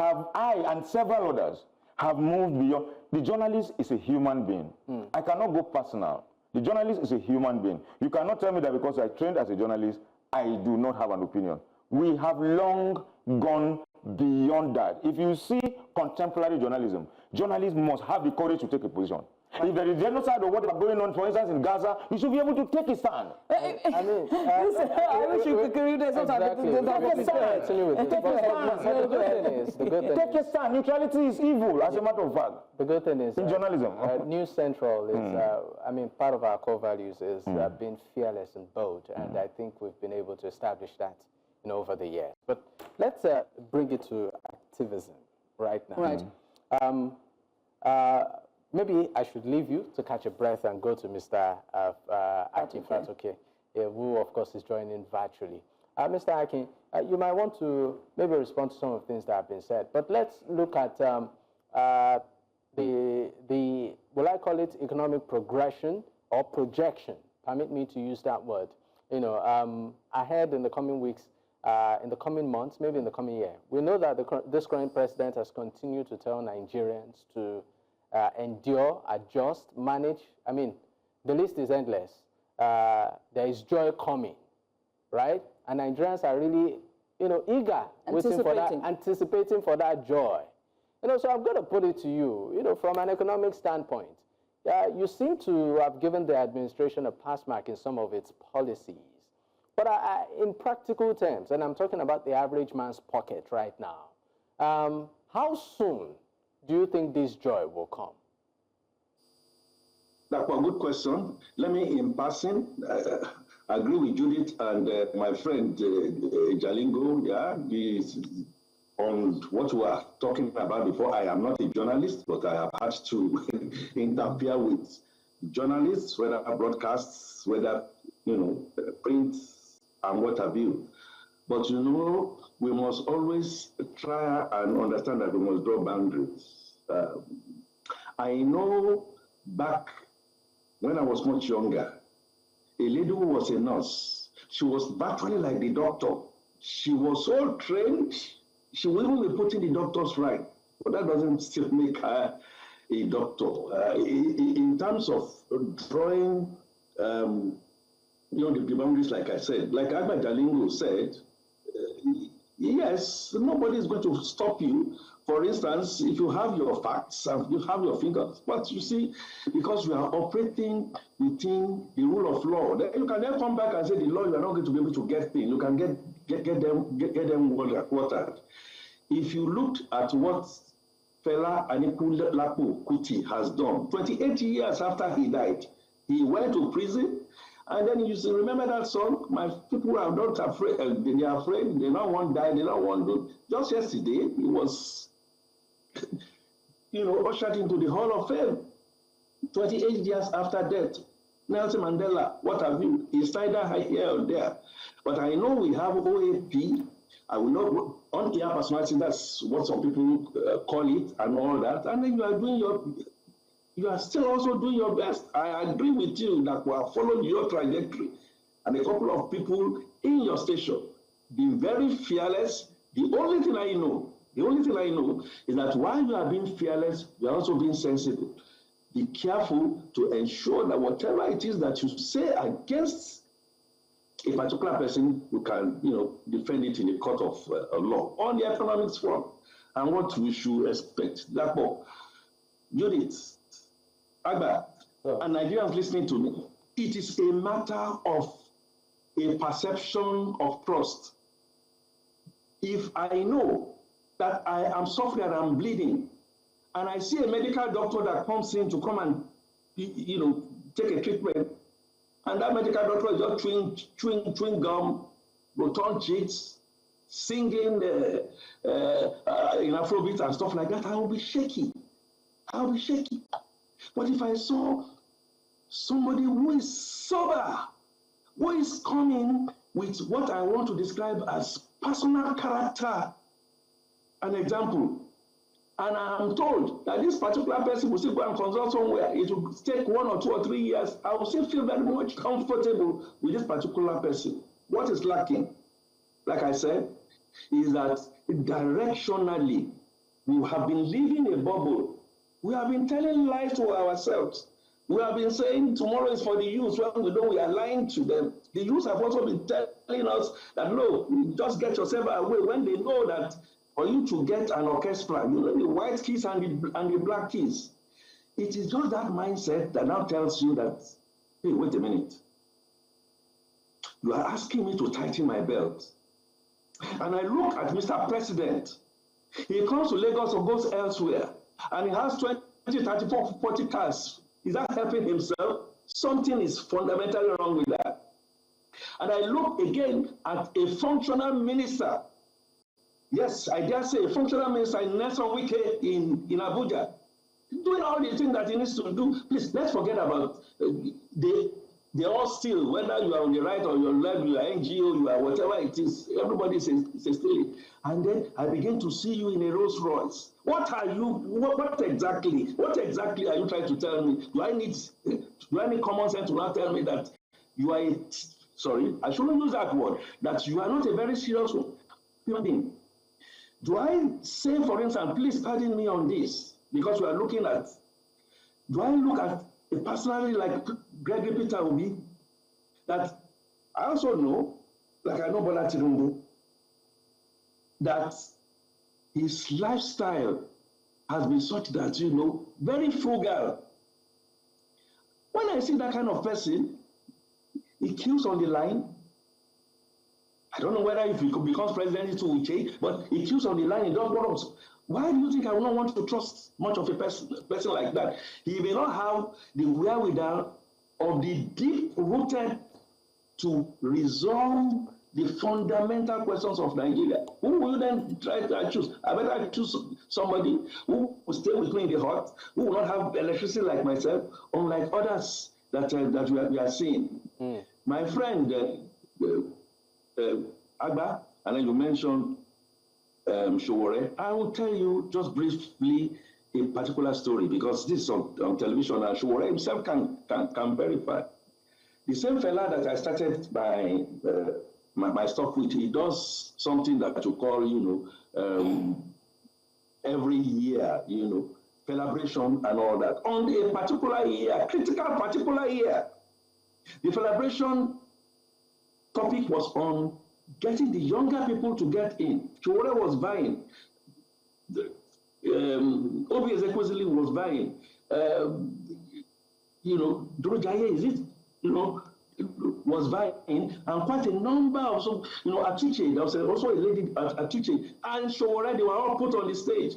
[SPEAKER 8] and several others have moved beyond. The journalist is a human being. I cannot go personal. The journalist is a human being. You cannot tell me that because I trained as a journalist, I do not have an opinion. We have long gone beyond that. If you see contemporary journalism, journalists must have the courage to take a position. If there is genocide or what is going on, for instance, in Gaza, you should be able to take a stand.
[SPEAKER 1] I wish you could read this.
[SPEAKER 3] Take
[SPEAKER 8] a stand. Neutrality is evil, as a matter of fact.
[SPEAKER 3] The good thing is,
[SPEAKER 8] in journalism,
[SPEAKER 3] News Central is, part of our core values is being fearless and bold, and I think we've been able to establish that over the years. But let's bring it to activism right now.
[SPEAKER 1] Right.
[SPEAKER 3] Maybe I should leave you to catch a breath and go to Mr. Akin Fatunke, who, of course, is joining virtually. Mr. Akin, you might want to maybe respond to some of the things that have been said, but let's look at will I call it economic progression or projection? Permit me to use that word. Ahead in the coming weeks, in the coming months, maybe in the coming year. We know that this current president has continued to tell Nigerians to endure, adjust, manage. I mean, the list is endless. There is joy coming, right? And Nigerians are really, eager, anticipating for that joy. So I'm going to put it to you, from an economic standpoint. You seem to have given the administration a pass mark in some of its policies. But in practical terms, and I'm talking about the average man's pocket right now, How soon do you think this joy will come?
[SPEAKER 4] That's a good question. Let me, in passing, agree with Judith and my friend Jalingo. Yeah, on what we are talking about before. I am not a journalist, but I have had to interfere with journalists, whether broadcasts, whether print, and what have you. But we must always try and understand that we must draw boundaries. I know back when I was much younger, a lady who was a nurse, she was virtually like the doctor. She was so trained, she will even be putting the doctors right. But that doesn't still make her a doctor. In terms of drawing, the boundaries, like I said, like Agba Jalingo said, yes, nobody is going to stop you. For instance, if you have your facts and you have your fingers, but you see, because we are operating within the rule of law, then you can then come back and say the law, you are not going to be able to get things. You can get them watered. If you looked at what Fela Anikulapo Kuti has done, 28 years after he died, he went to prison. And then you see, remember that song? My people are not afraid. They are afraid. They don't want to die. They don't want to. Just yesterday, he was, ushered into the Hall of Fame. 28 years after death. Nelson Mandela, what have you? He's either here or there. But I know we have OAP. I will not on-air personality. That's what some people call it, and all that. And then you are doing you are still also doing your best. I agree with you that we are following your trajectory. And a couple of people in your station, be very fearless. The only thing I know is that while you are being fearless, you are also being sensible. Be careful to ensure that whatever it is that you say against a particular person, you can, defend it in the court of law on the economics front, and what we should expect. Therefore, Judith, Agba, and Nigerians listening to me, it is a matter of a perception of trust. If I know that I am suffering and I'm bleeding, and I see a medical doctor that comes in to come and, take a treatment, and that medical doctor is just chewing gum, roton cheeks, singing in Afrobeat and stuff like that, I will be shaky. I'll be shaky. But if I saw somebody who is sober, who is coming with what I want to describe as personal character, an example, and I am told that this particular person will still go and consult somewhere, it will take 1 or 2 or 3 years, I will still feel very much comfortable with this particular person. What is lacking, like I said, is that directionally, we have been living a bubble. We have been telling lies to ourselves. We have been saying tomorrow is for the youth when we know we are lying to them. The youth have also been telling us that no, just get yourself away when they know that for you to get an orchestra, the white keys and the black keys. It is just that mindset that now tells you that, hey, wait a minute. You are asking me to tighten my belt. And I look at Mr. President. He comes to Lagos or goes elsewhere, and he has 20, 30, 40 cars. Is that helping himself? Something is fundamentally wrong with that. And I look again at a functional minister. Yes, I dare say a functional minister in Nelson Wike in Abuja, doing all the things that he needs to do. Please, let's forget about they all still, whether you are on the right or your left, you are NGO, you are whatever it is, everybody says still. And then I begin to see you in a Rolls Royce. What are you, what exactly are you trying to tell me? Do I need common sense to not tell me that you are sorry, I shouldn't use that word, that you are not a very serious human being? Do I say, for instance, please pardon me on this, because we are looking at, do I look at a personality like Gregory Peter Obi, that I also know, like I know Bola Tinubu, that his lifestyle has been such that, very frugal. When I see that kind of person, he kills on the line. I don't know whether if he becomes president it will change, but he kills on the line. He does Why do you think I would not want to trust much of a person like that? He may not have the wherewithal of the deep-rooted to resolve the fundamental questions of Nigeria. Who will you then try to choose? I better choose somebody who will stay with me in the hut, who will not have electricity like myself, unlike others that we are seeing. My friend, Agba, and then you mentioned Showore. I will tell you just briefly a particular story because this is on television and Showore himself can verify. The same fella that I started my stuff with, he does something that you call, every year, celebration and all that. On a particular year, critical particular year, the celebration topic was on getting the younger people to get in. Showore was vying. Obi Ezekwesili was vying. Dorojaye, is it? Was vying, and quite a number of some, Atuche, there was also a lady at Atuche, and Showore, they were all put on the stage.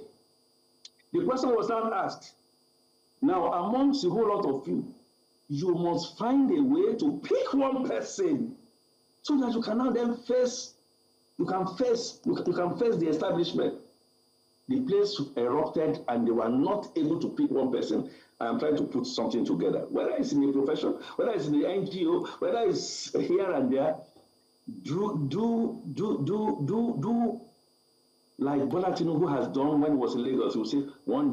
[SPEAKER 4] The question was now asked, now amongst a whole lot of you, you must find a way to pick one person so that you can now then face the establishment. The place erupted and they were not able to pick one person. I'm trying to put something together. Whether it's in the profession, whether it's in the NGO, whether it's here and there, do like Bola Tinubu has done when he was in Lagos. He will say one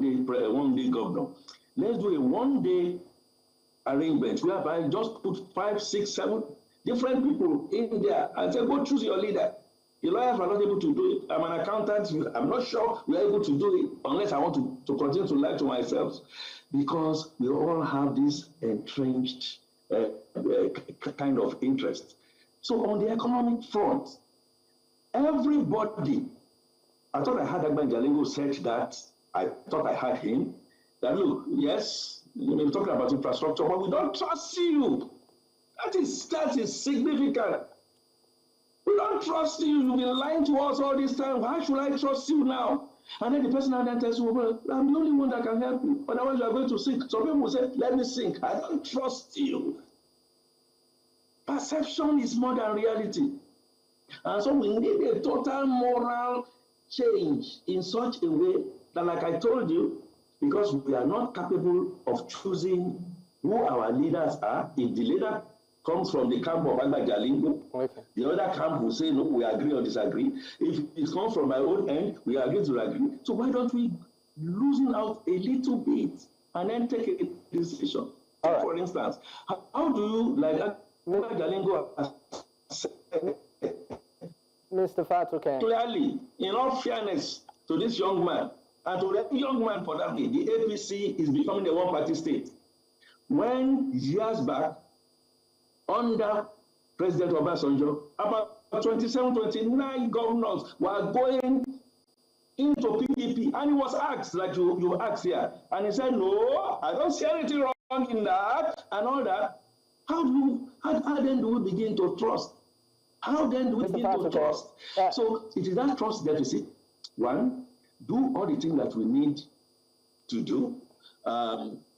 [SPEAKER 4] day governor. Let's do a one-day arrangement whereby just put 5, 6, 7 different people in there and say, go choose your leader. The lawyers are not able to do it. I'm an accountant. I'm not sure we're able to do it unless I want to continue to lie to myself, because we all have this entrenched kind of interest. So on the economic front, everybody, I thought I had Agba Jalingo said that, I thought I had him, that look, yes, you may be talking about infrastructure, but we don't trust you. That is significant. We don't trust you. You've been lying to us all this time. Why should I trust you now? And then the person then tells you, well, I'm the only one that can help you. Otherwise, you are going to sink. Some people say, let me sink. I don't trust you. Perception is more than reality. And so we need a total moral change in such a way that, like I told you, because we are not capable of choosing who our leaders are, if the leader comes from the camp of Agba Jalingo, the other camp will say, no, we agree or disagree. If it comes from my own end, we agree to agree. So why don't we loosen out a little bit and then take a decision? Right. For instance, how do you, like Agba Jalingo said,
[SPEAKER 3] Mr. Fatunke,
[SPEAKER 4] clearly, in all fairness to this young man, and to the young man for that day, the APC is becoming a one-party state. When years back, under President Obasanjo, about 27, 29 governors were going into PDP, and he was asked, like you asked here, and he said, no, I don't see anything wrong in that, and all that. How then do we begin to trust? How then do we begin to trust? So it is that trust deficit. One, do all the things that we need to do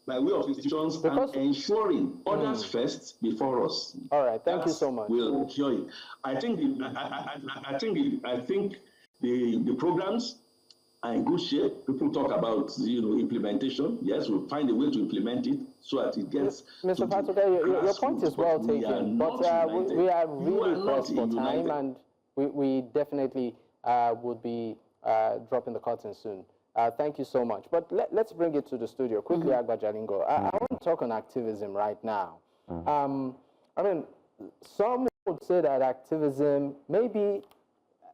[SPEAKER 4] by way of institutions and ensuring others first before us.
[SPEAKER 3] All right, thank you so much.
[SPEAKER 4] We'll cure it. I think the programs are in good shape. People talk about implementation. Yes, we'll find a way to implement it so that it gets.
[SPEAKER 3] Mr. Fatunke, your point is well taken, but we are really pressed for time, and we definitely would be dropping the curtain soon. Thank you so much. But let's bring it to the studio quickly, Agba Jalingo. I want to talk on activism right now. I mean, some would say that activism, maybe,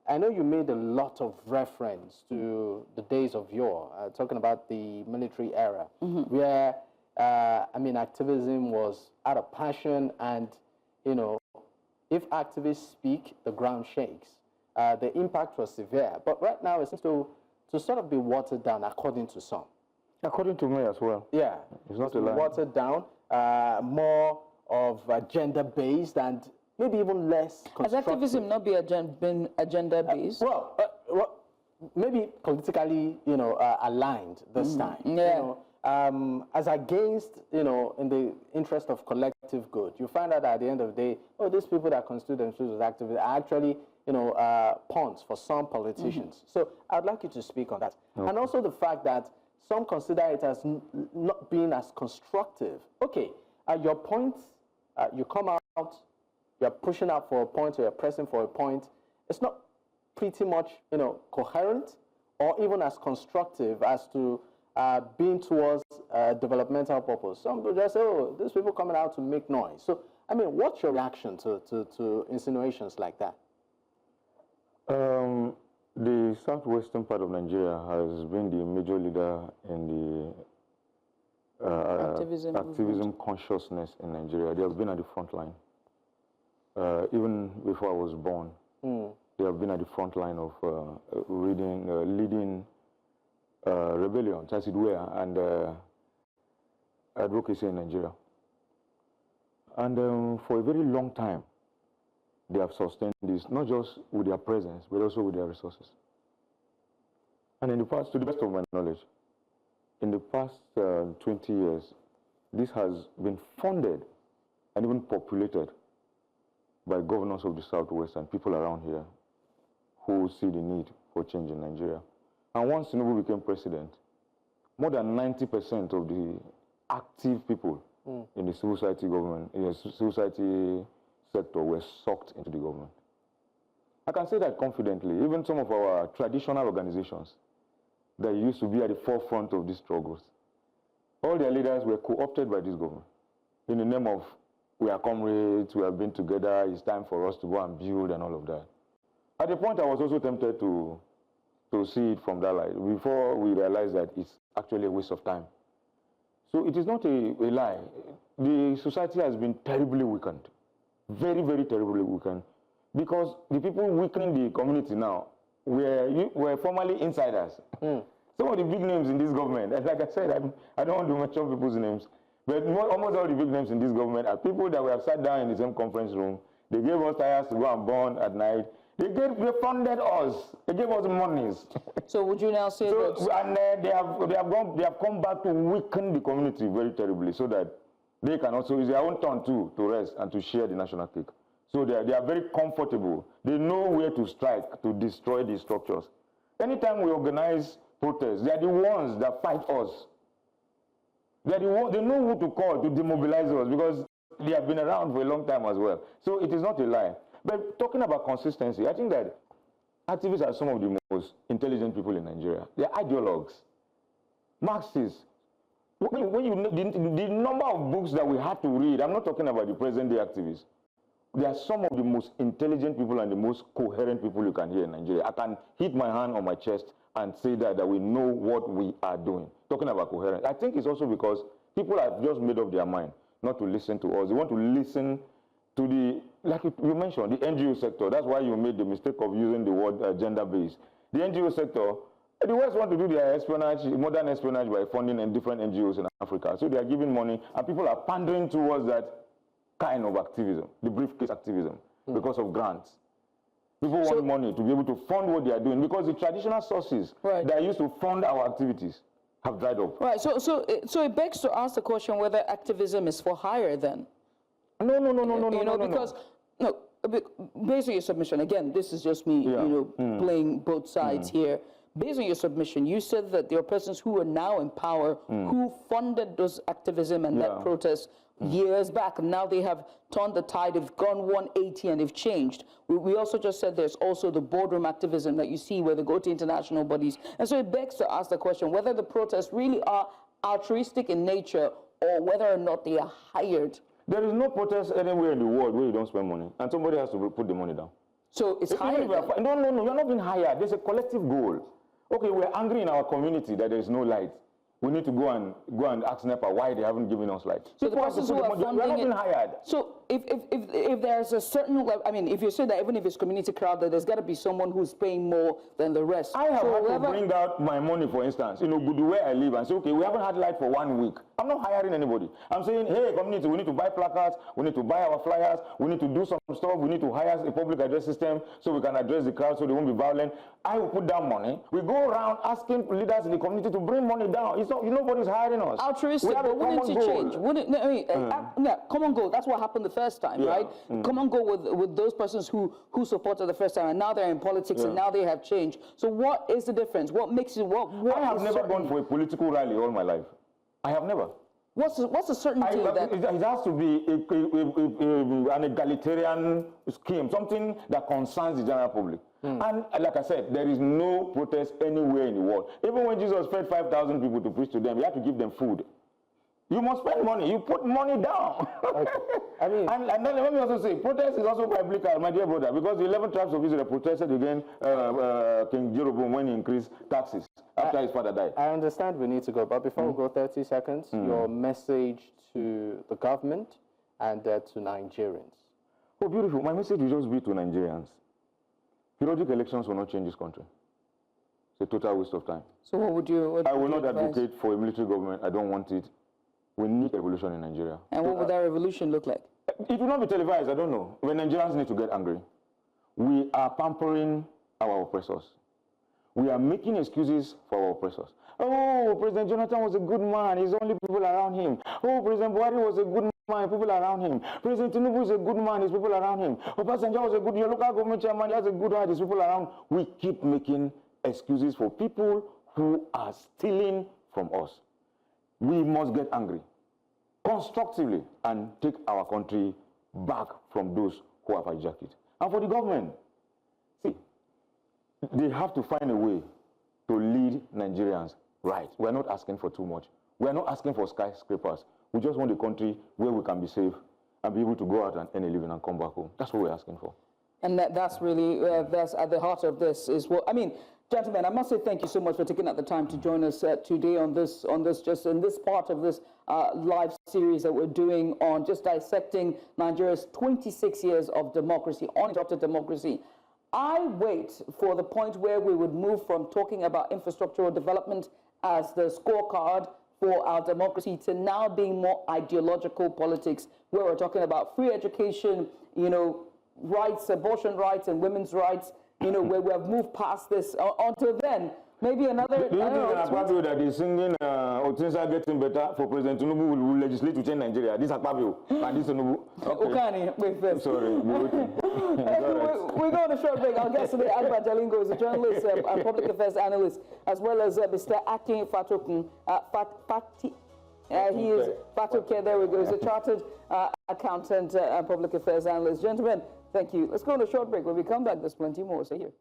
[SPEAKER 3] I know you made a lot of reference to the days of yore, talking about the military era, where, I mean, activism was out of passion and, if activists speak, the ground shakes. The impact was severe. But right now, it seems to sort of be watered down, according to some.
[SPEAKER 8] According to me as well.
[SPEAKER 3] Yeah.
[SPEAKER 8] It's not a lie.
[SPEAKER 3] Watered down, more of gender-based and maybe even less constructive.
[SPEAKER 1] Has activism not been agenda-based?
[SPEAKER 3] maybe politically, aligned this time.
[SPEAKER 1] Yeah.
[SPEAKER 3] As against, in the interest of collective good. You find out that at the end of the day, these people that constitute themselves as activists are actually, pawns for some politicians. So I'd like you to speak on that. Okay. And also the fact that some consider it as not being as constructive. Okay, your point, you come out, you're pushing out for a point, or you're pressing for a point. It's not pretty much, coherent or even as constructive as to being towards developmental purpose. Some people just say, these people coming out to make noise. So, I mean, what's your reaction to insinuations like that?
[SPEAKER 8] The southwestern part of Nigeria has been the major leader in the activism consciousness in Nigeria. They have been at the front line. Even before I was born, they have been at the front line of leading rebellions, as it were, and advocacy in Nigeria. And for a very long time, they have sustained this, not just with their presence, but also with their resources. And in the past, to the best of my knowledge, in the past 20 years, this has been funded and even populated by governors of the Southwest and people around here who see the need for change in Nigeria. And once Tinubu became president, more than 90% of the active people in the civil society government, in the civil society sector, were sucked into the government. I can say that confidently. Even some of our traditional organizations that used to be at the forefront of these struggles, all their leaders were co-opted by this government in the name of, we are comrades, we have been together, it's time for us to go and build and all of that. At the point, I was also tempted to see it from that light, before we realized that it's actually a waste of time. So it is not a lie. The society has been terribly weakened, very, very terribly weakened, because the people weakening the community now were formerly insiders. Some of the big names in this government, and like I said, I don't want to mention people's names, but almost all the big names in this government are people that we have sat down in the same conference room. They gave us tires to go and burn at night. They funded us. They gave us monies.
[SPEAKER 1] So would you now say that?
[SPEAKER 8] And they have come back to weaken the community very terribly, so that they can also use their own turn too to rest and to share the national cake. So they are very comfortable. They know where to strike to destroy these structures. Anytime we organize protests, they are the ones that fight us. They know who to call to demobilize us, because they have been around for a long time as well. So it is not a lie. But talking about consistency, I think that activists are some of the most intelligent people in Nigeria. They are ideologues, Marxists. The number of books that we had to read, I'm not talking about the present-day activists. They are some of the most intelligent people and the most coherent people you can hear in Nigeria. I can hit my hand on my chest and say that we know what we are doing. Talking about coherence. I think it's also because people have just made up their mind not to listen to us. They want to listen to the, like you mentioned, the NGO sector. That's why you made the mistake of using the word gender-based. The NGO sector, the West want to do their espionage, modern espionage, by funding in different NGOs in Africa. So they are giving money, and people are pandering towards that kind of activism, the briefcase activism, because of grants. People want money to be able to fund what they are doing, because the traditional sources that used to fund our activities have dried up.
[SPEAKER 1] Right. So it begs to ask the question whether activism is for hire then.
[SPEAKER 8] No.
[SPEAKER 1] Because based on your submission, again, this is just me, playing both sides here. Based on your submission, you said that there are persons who are now in power who funded those activism and that protest years back, and now they have turned the tide, they've gone 180 and they've changed. We also just said there's also the boardroom activism that you see where they go to international bodies. And so it begs to ask the question whether the protests really are altruistic in nature or whether or not they are hired.
[SPEAKER 8] There is no protest anywhere in the world where you don't spend money, and somebody has to put the money down.
[SPEAKER 1] So it's hired?
[SPEAKER 8] No, you're not being hired. There's a collective goal. Okay, we're angry in our community that there is no light. We need to go and ask NEPA why they haven't given us light.
[SPEAKER 1] So the persons who are funding
[SPEAKER 8] we're not being hired.
[SPEAKER 1] So if there's a certain level, I mean, if you say that even if it's community crowd, there's got to be someone who's paying more than the rest.
[SPEAKER 8] I have had to bring out my money, for instance, good where I live, and say, okay, we haven't had light for 1 week. I'm not hiring anybody. I'm saying, hey, community, we need to buy placards, we need to buy our flyers, we need to do some stuff, we need to hire a public address system so we can address the crowd so they won't be violent. I will put down money. We go around asking leaders in the community to bring money down. It's not, nobody's hiring us.
[SPEAKER 1] Altruistic, but wouldn't it change? Wouldn't, no, I mean, common goal, that's what happened the first time, right? Common goal with those persons who supported the first time, and now they're in politics, and now they have changed. So what is the difference? What makes it, what
[SPEAKER 8] I have never gone for a political rally all my life. I have never.
[SPEAKER 1] What's the certainty that...
[SPEAKER 8] It has to be an egalitarian scheme, something that concerns the general public. And like I said, there is no protest anywhere in the world. Even when Jesus fed 5,000 people to preach to them, he had to give them food. You must spend money. You put money down. Okay. I mean, and then let me also say, protest is also biblical, my dear brother, because the 11 tribes of Israel protested against King Jeroboam when he increased taxes after his father died.
[SPEAKER 3] I understand we need to go, but before we go, 30 seconds, your message to the government and to Nigerians.
[SPEAKER 8] Oh, beautiful. My message will just be to Nigerians. Periodic elections will not change this country. It's a total waste of time.
[SPEAKER 1] So what would you...
[SPEAKER 8] I will not advocate for a military government. I don't want it. We need a revolution in Nigeria.
[SPEAKER 1] And what would that revolution look like?
[SPEAKER 8] It will not be televised, I don't know. When Nigerians need to get angry. We are pampering our oppressors. We are making excuses for our oppressors. Oh, President Jonathan was a good man. His only people around him. Oh, President Buhari was a good man. People around him. President Tinubu is a good man. His people around him. Oh, Passenger was a good. Your local government chairman has a good heart. His people around. We keep making excuses for people who are stealing from us. We must get angry constructively and take our country back from those who have hijacked it. And for the government, see, they have to find a way to lead Nigerians right. We're not asking for too much. We're not asking for skyscrapers. We just want a country where we can be safe and be able to go out and earn a living and come back home. That's what we're asking for. And
[SPEAKER 1] that's really, that's at the heart of this is what, I mean, gentlemen, I must say thank you so much for taking out the time to join us today on this, just in this part of this live series that we're doing on just dissecting Nigeria's 26 years of democracy, uninterrupted democracy. I wait for the point where we would move from talking about infrastructural development as the scorecard for our democracy to now being more ideological politics, where we're talking about free education, rights, abortion rights and women's rights, where we have moved past this. Until then, maybe another...
[SPEAKER 8] Do you think Akpabio that is singing things are getting better for President Tinubu will legislate to change Nigeria? This Akpabio and this Tinubu.
[SPEAKER 1] Okay. Wait first.
[SPEAKER 8] Sorry.
[SPEAKER 1] We're going to a short break. Our guest today, Agba Jalingo, is a journalist and public affairs analyst, as well as Mr. Akin Fatunke. He is Fatunke, there we go. He's a chartered accountant and public affairs analyst. Gentlemen, thank you. Let's go on a short break. When we come back, there's plenty more. Stay here.